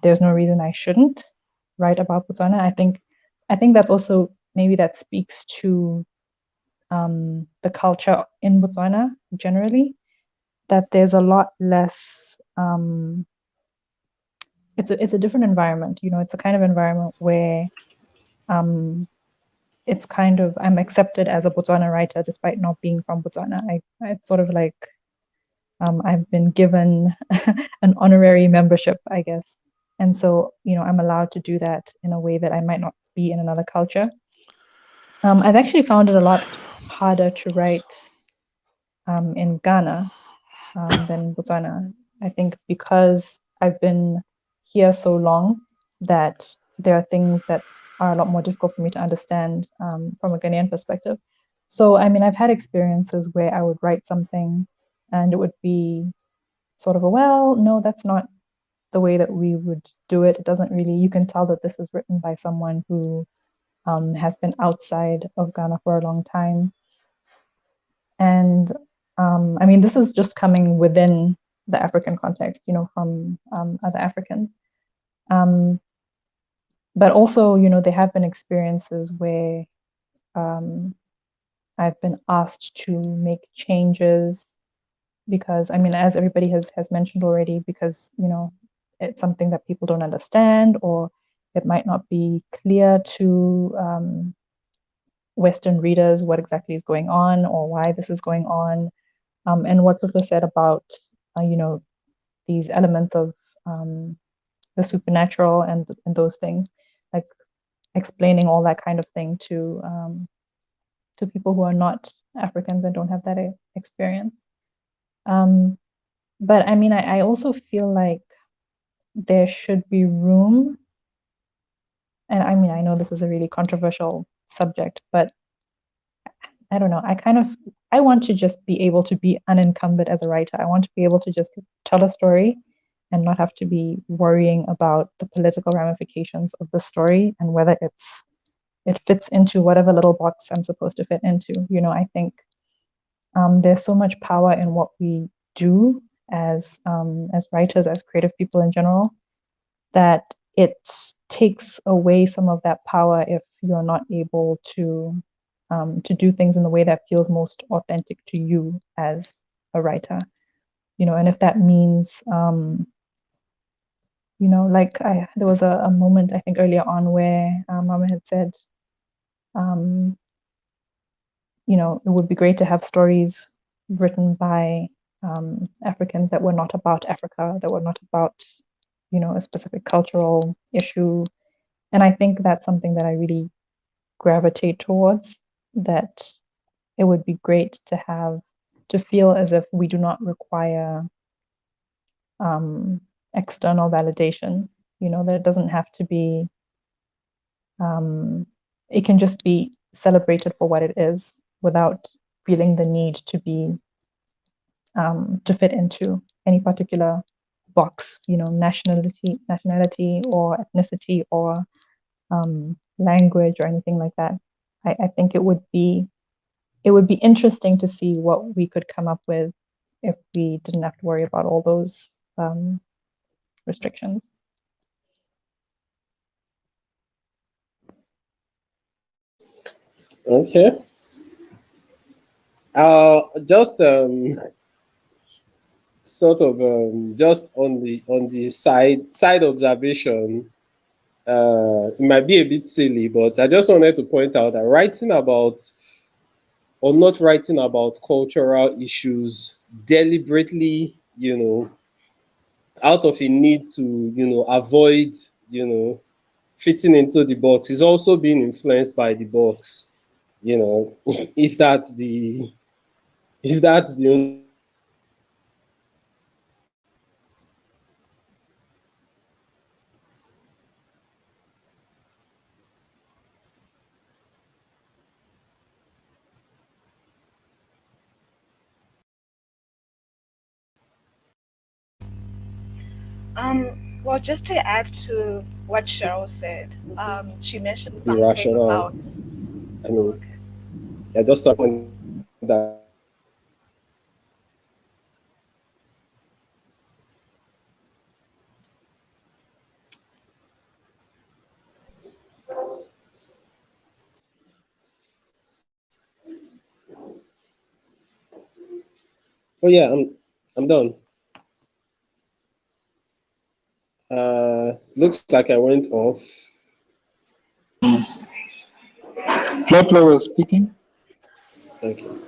There's no reason I shouldn't write about Botswana. I think that's also, maybe that speaks to the culture in Botswana generally, that there's a lot less. It's a different environment. It's a kind of environment where it's kind of, I'm accepted as a Botswana writer despite not being from Botswana. It's sort of like I've been given an honorary membership, I guess. And so, I'm allowed to do that in a way that I might not be in another culture. I've actually found it a lot harder to write in Ghana than Botswana. I think because I've been here so long that there are things that are a lot more difficult for me to understand from a Ghanaian perspective. So, I mean, I've had experiences where I would write something and it would be sort of well, no, that's not the way that we would do it. It doesn't really, you can tell that this is written by someone who has been outside of Ghana for a long time. And I mean, this is just coming within the African context, from other Africans. But also, there have been experiences where I've been asked to make changes because, I mean, as everybody has mentioned already, because, it's something that people don't understand, or it might not be clear to Western readers what exactly is going on or why this is going on. And what was said about, these elements of the supernatural and those things, like explaining all that kind of thing to people who are not Africans and don't have that experience. But I mean, I also feel like there should be room, and I mean, I know this is a really controversial subject, but I don't know, I want to just be able to be unencumbered as a writer. I want to be able to just tell a story and not have to be worrying about the political ramifications of the story and whether it fits into whatever little box I'm supposed to fit into. I think there's so much power in what we do as writers, as creative people in general, that it takes away some of that power if you're not able to do things in the way that feels most authentic to you as a writer. And if that means like there was a moment I think earlier on where Mame had said, it would be great to have stories written by Africans that were not about Africa, that were not about, a specific cultural issue. And I think that's something that I really gravitate towards, that it would be great to feel as if we do not require external validation, that it doesn't have to be, it can just be celebrated for what it is without feeling the need to be, to fit into any particular box, nationality or ethnicity or language or anything like that. I think it would be interesting to see what we could come up with if we didn't have to worry about all those restrictions. Okay. Just sort of just on the side observation. It might be a bit silly, but I just wanted to point out that writing about or not writing about cultural issues deliberately, out of a need to, avoid, fitting into the box is also being influenced by the box, if that's the only. Well, just to add to what Cheryl said, she mentioned The something rationale. about. I Oh, mean, okay. I just talking that. Oh yeah, I'm done. Looks like I went off. Flo was speaking. Thank you.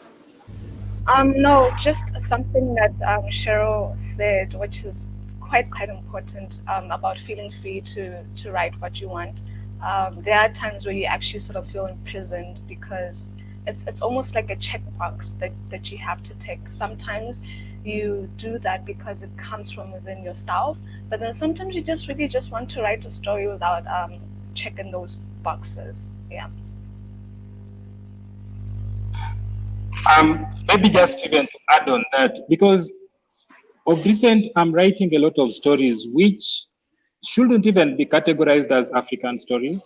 No, just something that Cheryl said, which is quite important about feeling free to write what you want. There are times where you actually sort of feel imprisoned because it's almost like a checkbox that you have to tick. Sometimes you do that because it comes from within yourself, but then sometimes you just really just want to write a story without checking those boxes. Yeah. Maybe just even to add on that, because of recent, I'm writing a lot of stories which shouldn't even be categorized as African stories.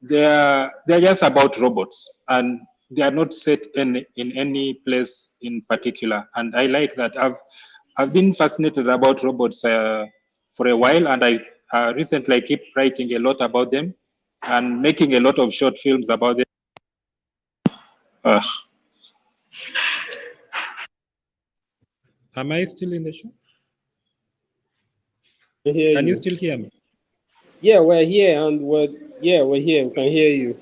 They're just about robots, and they are not set in any place in particular. And I like that. I've been fascinated about robots for a while, and I recently keep writing a lot about them and making a lot of short films about them. Uh, am I still in the show? I hear Can you you. still hear me? Yeah, we're here, and we're here. We can hear you.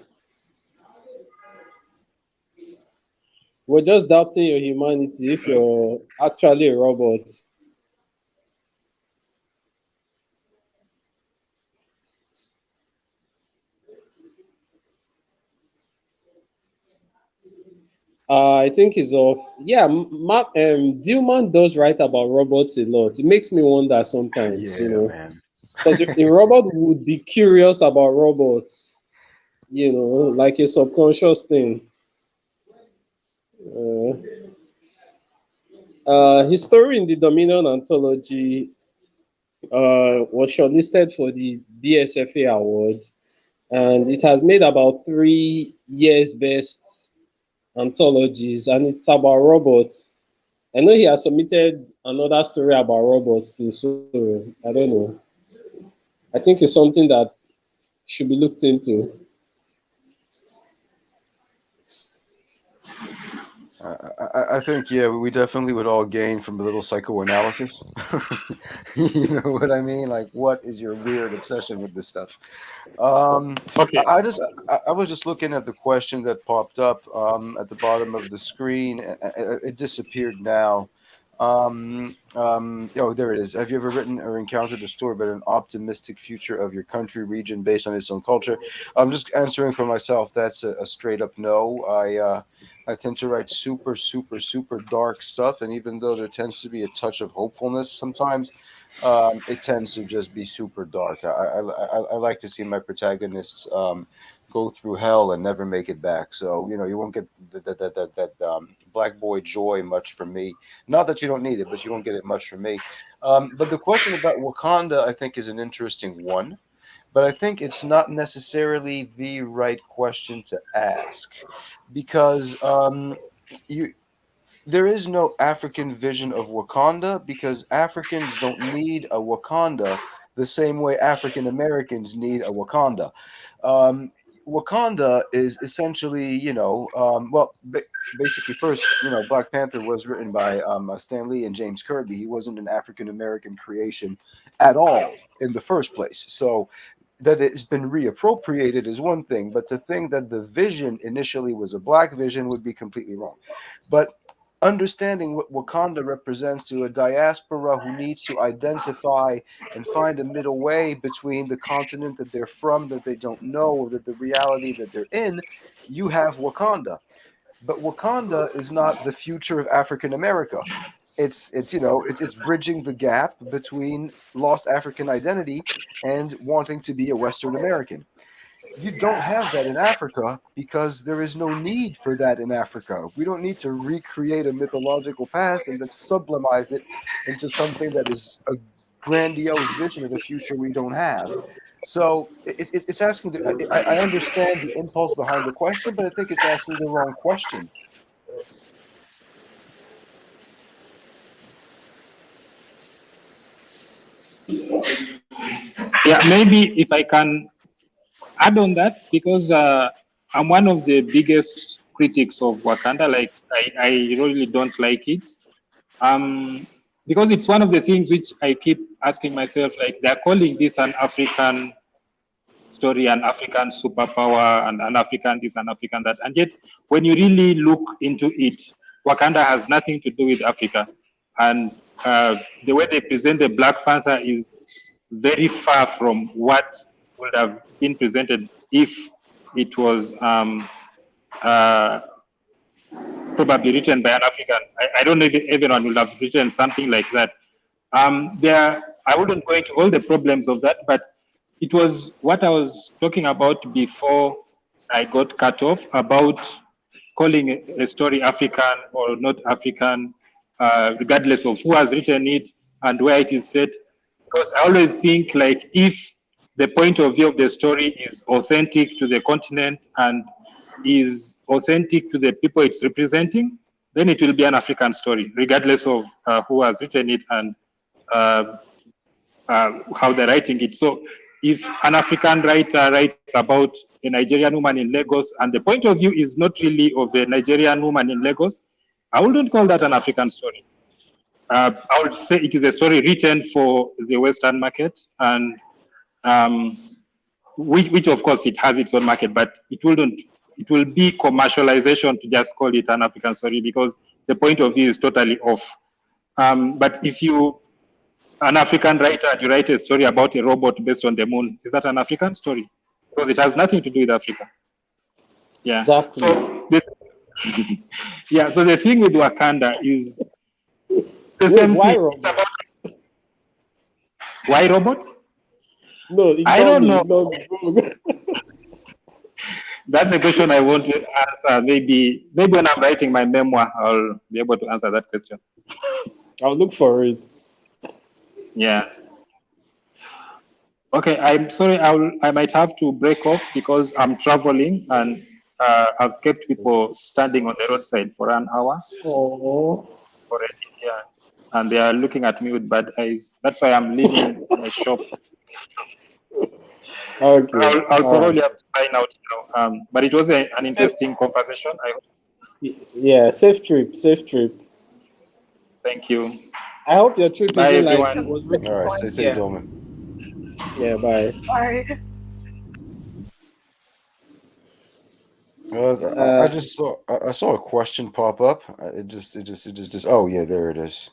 We're just doubting your humanity if you're actually a robot. I think it's off. Yeah, Dilman does write about robots a lot. It makes me wonder sometimes, Yeah, man. because a robot would be curious about robots, like a subconscious thing. Uh, his story in the Dominion anthology was shortlisted for the BSFA award, and it has made about 3 years best anthologies, and it's about robots. I know he has submitted another story about robots too, so I don't know. I think it's something that should be looked into. I think, yeah, we definitely would all gain from a little psychoanalysis. You know what I mean? Like, what is your weird obsession with this stuff? Okay. I was just looking at the question that popped up at the bottom of the screen. It disappeared now. Oh, there it is. Have you ever written or encountered a story about an optimistic future of your country, region based on its own culture? I'm just answering for myself. That's a straight up no. I tend to write super, super, super dark stuff, and even though there tends to be a touch of hopefulness sometimes, it tends to just be super dark. I like to see my protagonists go through hell and never make it back. So you won't get that black boy joy much from me. Not that you don't need it, but you won't get it much from me. But the question about Wakanda, I think, is an interesting one. But I think it's not necessarily the right question to ask because you there is no African vision of Wakanda because Africans don't need a Wakanda the same way African Americans need a Wakanda. Um, Wakanda is essentially, basically, first, Black Panther was written by Stan Lee and James Kirby. He wasn't an African American creation at all in the first place. So that it's been reappropriated is one thing, but to think that the vision initially was a black vision would be completely wrong. But understanding what Wakanda represents to a diaspora who needs to identify and find a middle way between the continent that they're from, that they don't know, or that the reality that they're in, you have Wakanda. But Wakanda is not the future of African America. It's bridging the gap between lost African identity and wanting to be a Western American. You don't have that in Africa because there is no need for that in Africa. We don't need to recreate a mythological past and then sublimize it into something that is a grandiose vision of a future we don't have. So it's asking. I understand the impulse behind the question, but I think it's asking the wrong question. Yeah, maybe if I can add on that, because I'm one of the biggest critics of Wakanda. Like, I really don't like it. Because it's one of the things which I keep asking myself, like, they're calling this an African story, an African superpower, and an African this, an African that. And yet, when you really look into it, Wakanda has nothing to do with Africa. And the way they present the Black Panther is very far from what would have been presented if it was probably written by an African. I don't know if everyone would have written something like that. I wouldn't go into all the problems of that, but it was what I was talking about before I got cut off about calling a story African or not African, regardless of who has written it and where it is set. Because I always think, like, if the point of view of the story is authentic to the continent and is authentic to the people it's representing, then it will be an African story, regardless of who has written it and how they're writing it. So if an African writer writes about a Nigerian woman in Lagos and the point of view is not really of the Nigerian woman in Lagos, I wouldn't call that an African story. I would say it is a story written for the Western market, and which of course it has its own market, but it will be commercialization to just call it an African story because the point of view is totally off. But if you, an African writer, you write a story about a robot based on the moon, is that an African story? Because it has nothing to do with Africa. Yeah. Exactly. So so the thing with Wakanda is the same why thing. robots? Why robots? No, I don't know. That's a question I want to answer. Maybe when I'm writing my memoir, I'll be able to answer that question. I'll look for it. Yeah. Okay, I'm sorry. I might have to break off because I'm traveling and I've kept people standing on the roadside for an hour Oh. already. Yeah, and they are looking at me with bad eyes. That's why I'm leaving my shop. Okay. I'll probably have to sign out now. But it was an interesting conversation. I hope. Yeah, safe trip. Thank you. I hope your trip Bye, isn't everyone. like it was really All right, stay safe, Dilman. Yeah, bye. Bye. I just saw a question pop up. It just oh yeah, there it is.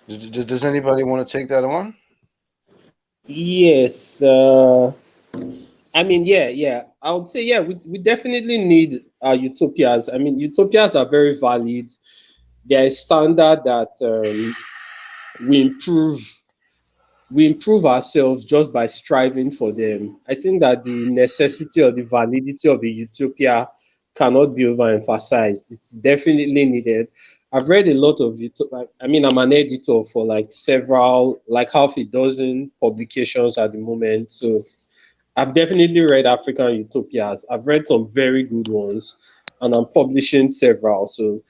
Does anybody want to take that on? Yes. I mean, yeah. I would say, yeah, we definitely need utopias. I mean, utopias are very valid. They're a standard that we improve ourselves just by striving for them. I think that the necessity or the validity of a utopia cannot be overemphasized. It's definitely needed. I've read a lot of I mean, I'm an editor for like several, like half a dozen publications at the moment. So I've definitely read African utopias. I've read some very good ones. and I'm publishing several. So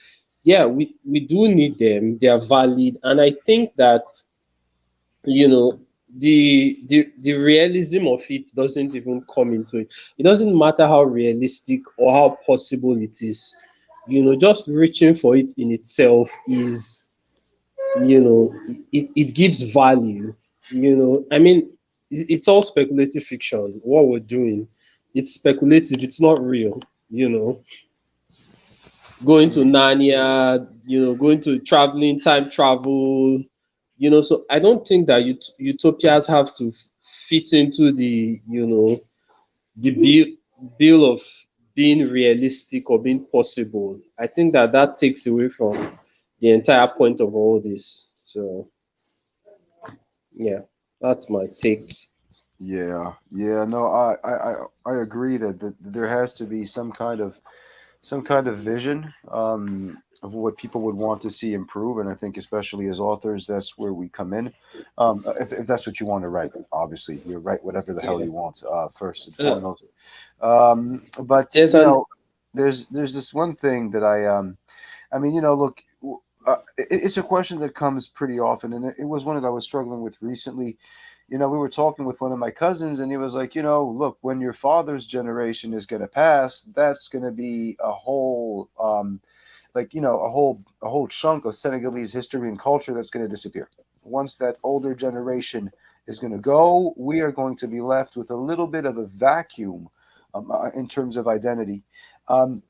yeah, we do need them. They are valid, and I think that you know the realism of it doesn't even come into it. It doesn't matter how realistic or how possible it is. Just reaching for it in itself is, it gives value. I mean, it's all speculative fiction. What we're doing, it's speculative. It's not real. You know, going to Narnia. Going to traveling, time travel. So I don't think that utopias have to fit into the bill of being realistic or being possible. I think that that takes away from the entire point of all this. So yeah, that's my take. Yeah, yeah, no, I agree that there has to be some kind of vision of what people would want to see improve, and I think especially as authors, that's where we come in. If that's what you want to write, obviously you write whatever the hell Yeah. you want, first and Uh, foremost. But there's an there's this one thing that I mean, look, it's a question that comes pretty often, and it was one that I was struggling with recently. We were talking with one of my cousins, and he was like, look, when your father's generation is going to pass, that's going to be a whole, a whole chunk of Senegalese history and culture that's going to disappear. Once that older generation is going to go, we are going to be left with a little bit of a vacuum in terms of identity. Um,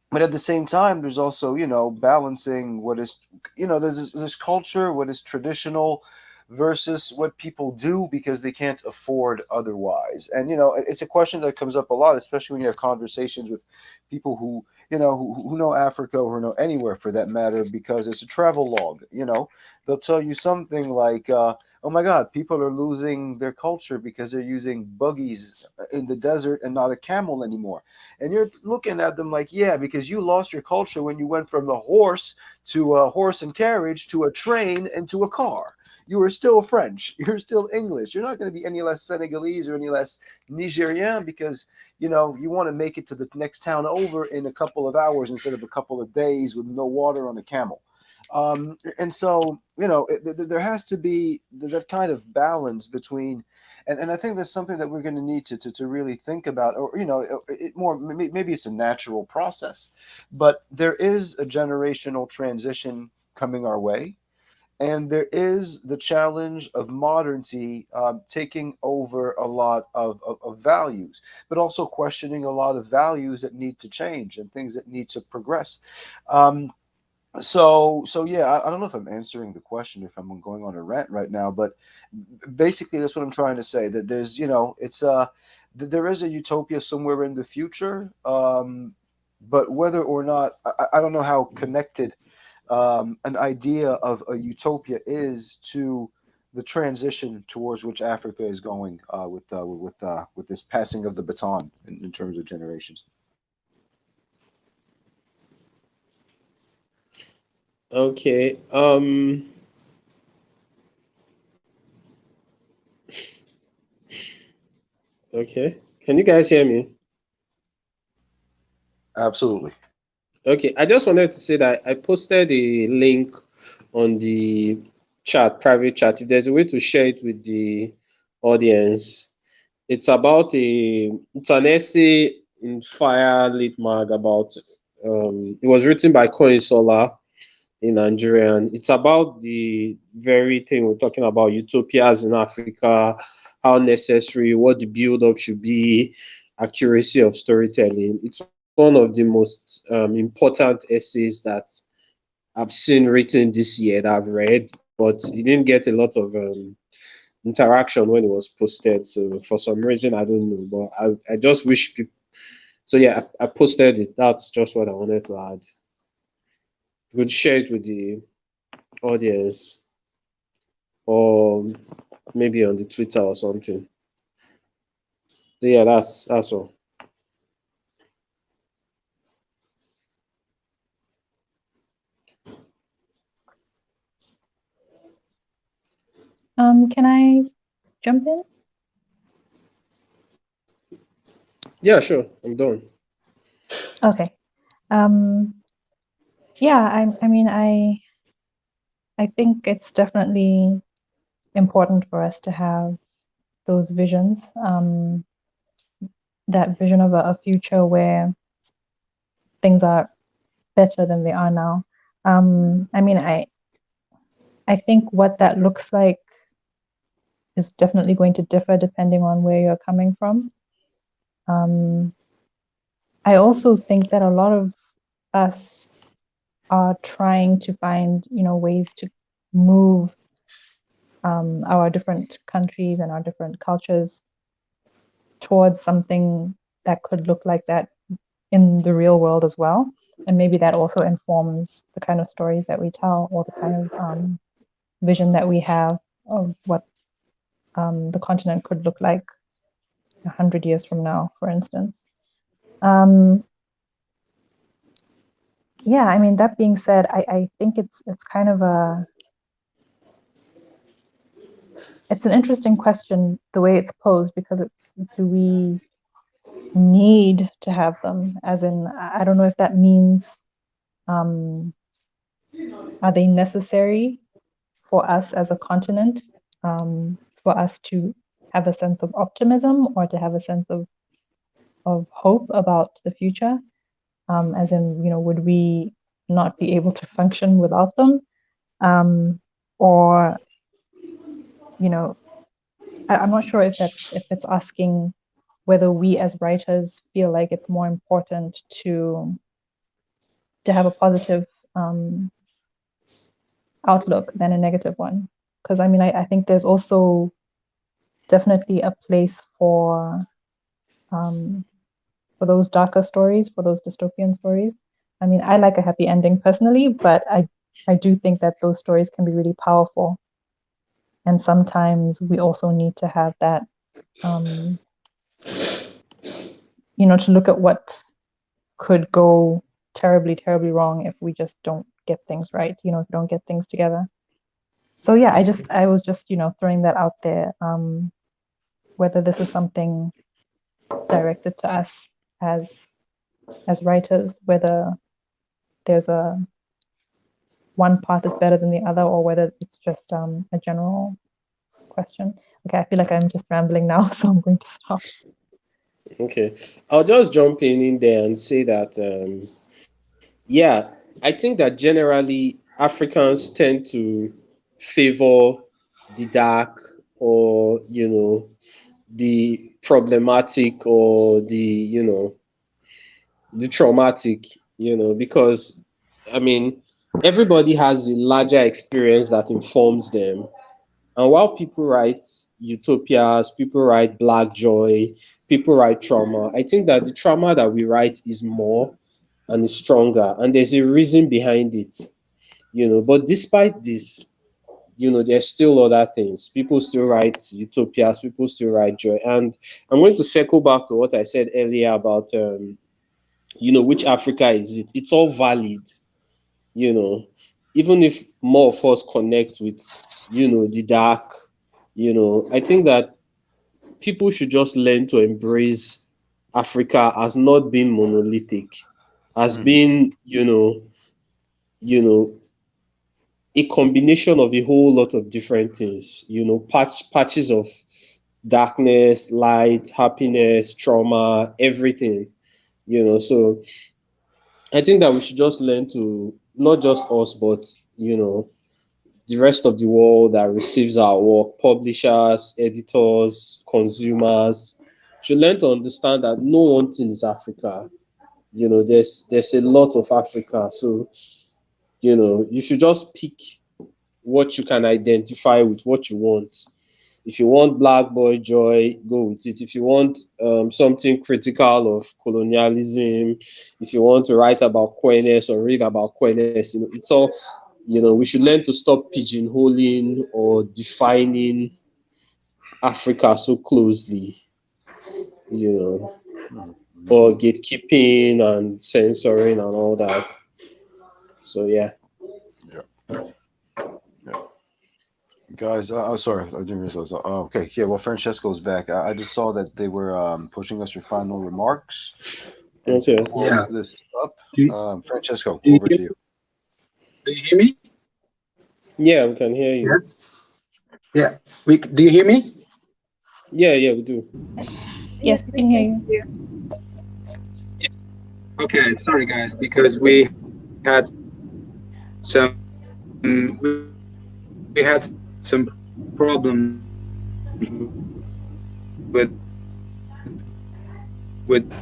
but at the same time, there's also balancing what is there's this culture, what is traditional versus what people do because they can't afford otherwise. And it's a question that comes up a lot, especially when you have conversations with people who know Africa or who know anywhere for that matter, because it's a travel log. They'll tell you something like, oh my god, people are losing their culture because they're using buggies in the desert and not a camel anymore. And you're looking at them like, yeah, because you lost your culture when you went from a horse to a horse and carriage to a train and to a car. You are still French. You're still English. You're not going to be any less Senegalese or any less Nigerian because you want to make it to the next town over in a couple of hours instead of a couple of days with no water on a camel. And so, there has to be that kind of balance between, and I think that's something that we're going to need to really think about, or, maybe it's a natural process, but there is a generational transition coming our way. And there is the challenge of modernity taking over a lot of values, but also questioning a lot of values that need to change and things that need to progress. Um, so yeah, I don't know if I'm answering the question, if I'm going on a rant right now, but basically that's what I'm trying to say. That there's, it's there is a utopia somewhere in the future, but whether or not I don't know how connected an idea of a utopia is to the transition towards which Africa is going with this passing of the baton in terms of generations. Okay. Okay. Can you guys hear me? Absolutely. Okay. I just wanted to say that I posted a link on the chat, private chat. If there's a way to share it with the audience, it's an essay in Fire Lit Mag about it was written by Koin Sola in Nigeria. And it's about the very thing we're talking about, utopias in Africa, how necessary, what the build up should be, accuracy of storytelling. It's one of the most important essays that I've seen written this year that I've read, but it didn't get a lot of interaction when it was posted. So for some reason, I don't know, but I just wish people. So yeah, I posted it. That's just what I wanted to add. You could share it with the audience or maybe on the Twitter or something. So yeah, that's all. Can I jump in? Yeah, sure. I'm done. Okay. Yeah, I mean, I think it's definitely important for us to have those visions, that vision of a future where things are better than they are now. I mean, I think what that looks like is definitely going to differ depending on where you're coming from. I also think that a lot of us are trying to find, ways to move our different countries and our different cultures towards something that could look like that in the real world as well. And maybe that also informs the kind of stories that we tell, or the kind of vision that we have of what the continent could look like 100 years from now, for instance. Yeah, I mean, that being said, I think it's kind of it's an interesting question the way it's posed, because it's, do we need to have them? As in, I don't know if that means, are they necessary for us as a continent, for us to have a sense of optimism, or to have a sense of hope about the future? As in, would we not be able to function without them? Or, I'm not sure if it's asking whether we as writers feel like it's more important to have a positive outlook than a negative one. Because I mean, I think there's also definitely a place for those darker stories, for those dystopian stories. I mean, I like a happy ending personally, but I do think that those stories can be really powerful. And sometimes we also need to have that, to look at what could go terribly, terribly wrong if we just don't get things right, if we don't get things together. So yeah, I was just, throwing that out there. Whether this is something directed to us as writers, whether there's one path is better than the other, or whether it's just a general question. Okay, I feel like I'm just rambling now, so I'm going to stop. Okay, I'll just jump in there and say that yeah, I think that generally Africans tend to favor the dark, or the problematic, or the traumatic, because I mean everybody has a larger experience that informs them. And while people write utopias, people write black joy, people write trauma, I think that the trauma that we write is more and is stronger, and there's a reason behind it. But despite this, there's still other things. People still write utopias, people still write joy. And I'm going to circle back to what I said earlier about which Africa is it? It's all valid, you know, even if more of us connect with, the dark, I think that people should just learn to embrace Africa as not being monolithic, as being, you know, a combination of a whole lot of different things, patches of darkness, light, happiness, trauma, everything, So I think that we should just learn to, not just us, but, the rest of the world that receives our work, publishers, editors, consumers, should learn to understand that no one thing is Africa. There's a lot of Africa. So, you should just pick what you can identify with, what you want. If you want Black Boy Joy, go with it. If you want something critical of colonialism, if you want to write about queerness or read about queerness, it's all, we should learn to stop pigeonholing or defining Africa so closely, or gatekeeping and censoring and all that. So, yeah. Guys, sorry, I didn't realize. Okay, yeah. Well, Francesco's back. I just saw that they were pushing us for final remarks. Okay. Warm this up. Do Francesco, do over to you, you. do you hear me? Yeah, we can hear you. Yes. Yeah. Do you hear me? Yeah, we do. Yes, we can hear you. Okay. Sorry, guys, because we had we had some problems with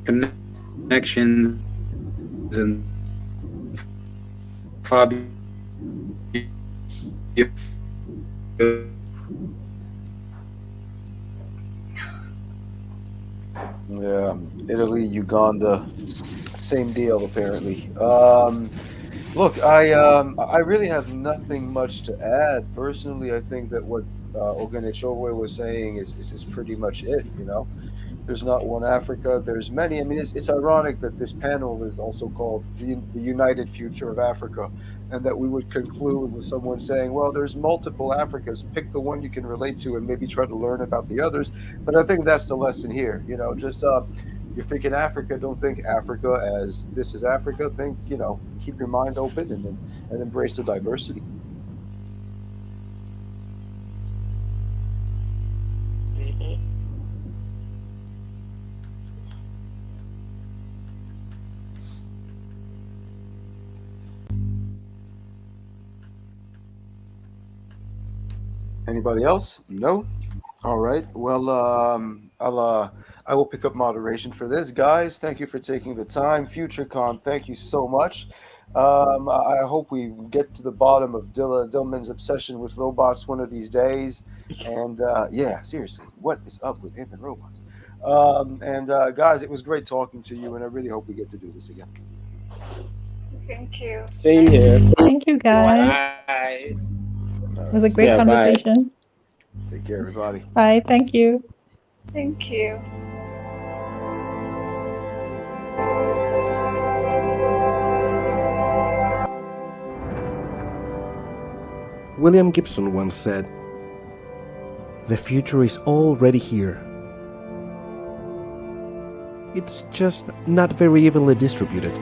connections and Fábio. Yeah, Italy, Uganda, same deal apparently. Look, I really have nothing much to add. Personally, I think that what Oghenechovwe was saying is pretty much it. You know, there's not one Africa. There's many. I mean, it's ironic that this panel is also called the United Future of Africa, and that we would conclude with someone saying, "Well, there's multiple Africas. Pick the one you can relate to, and maybe try to learn about the others." But I think that's the lesson here. You know, just you're thinking Africa, don't think Africa as this is Africa. Think, you know, keep your mind open and embrace the diversity. Anybody else? No? All right. Well, I will pick up moderation for this, guys. Thank you for taking the time. FutureCon, thank you so much. I hope we get to the bottom of Dilman's obsession with robots one of these days. And yeah, seriously, what is up with him and robots? Guys, it was great talking to you, and I really hope we get to do this again. Thank you. Same here. Thank you, guys. Bye. It was a great Yeah, bye. conversation. Take care, everybody. Bye. Thank you. Thank you. William Gibson once said, "The future is already here. It's just not very evenly distributed."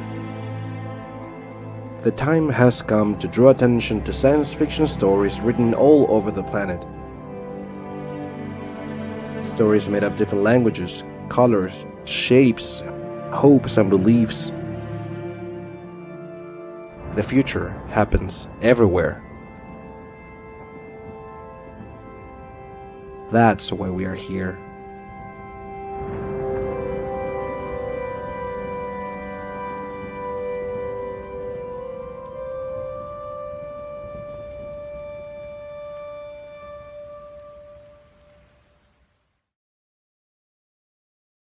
The time has come to draw attention to science fiction stories written all over the planet. Stories made of different languages, colors, shapes, hopes, and beliefs. The future happens everywhere. That's why we are here.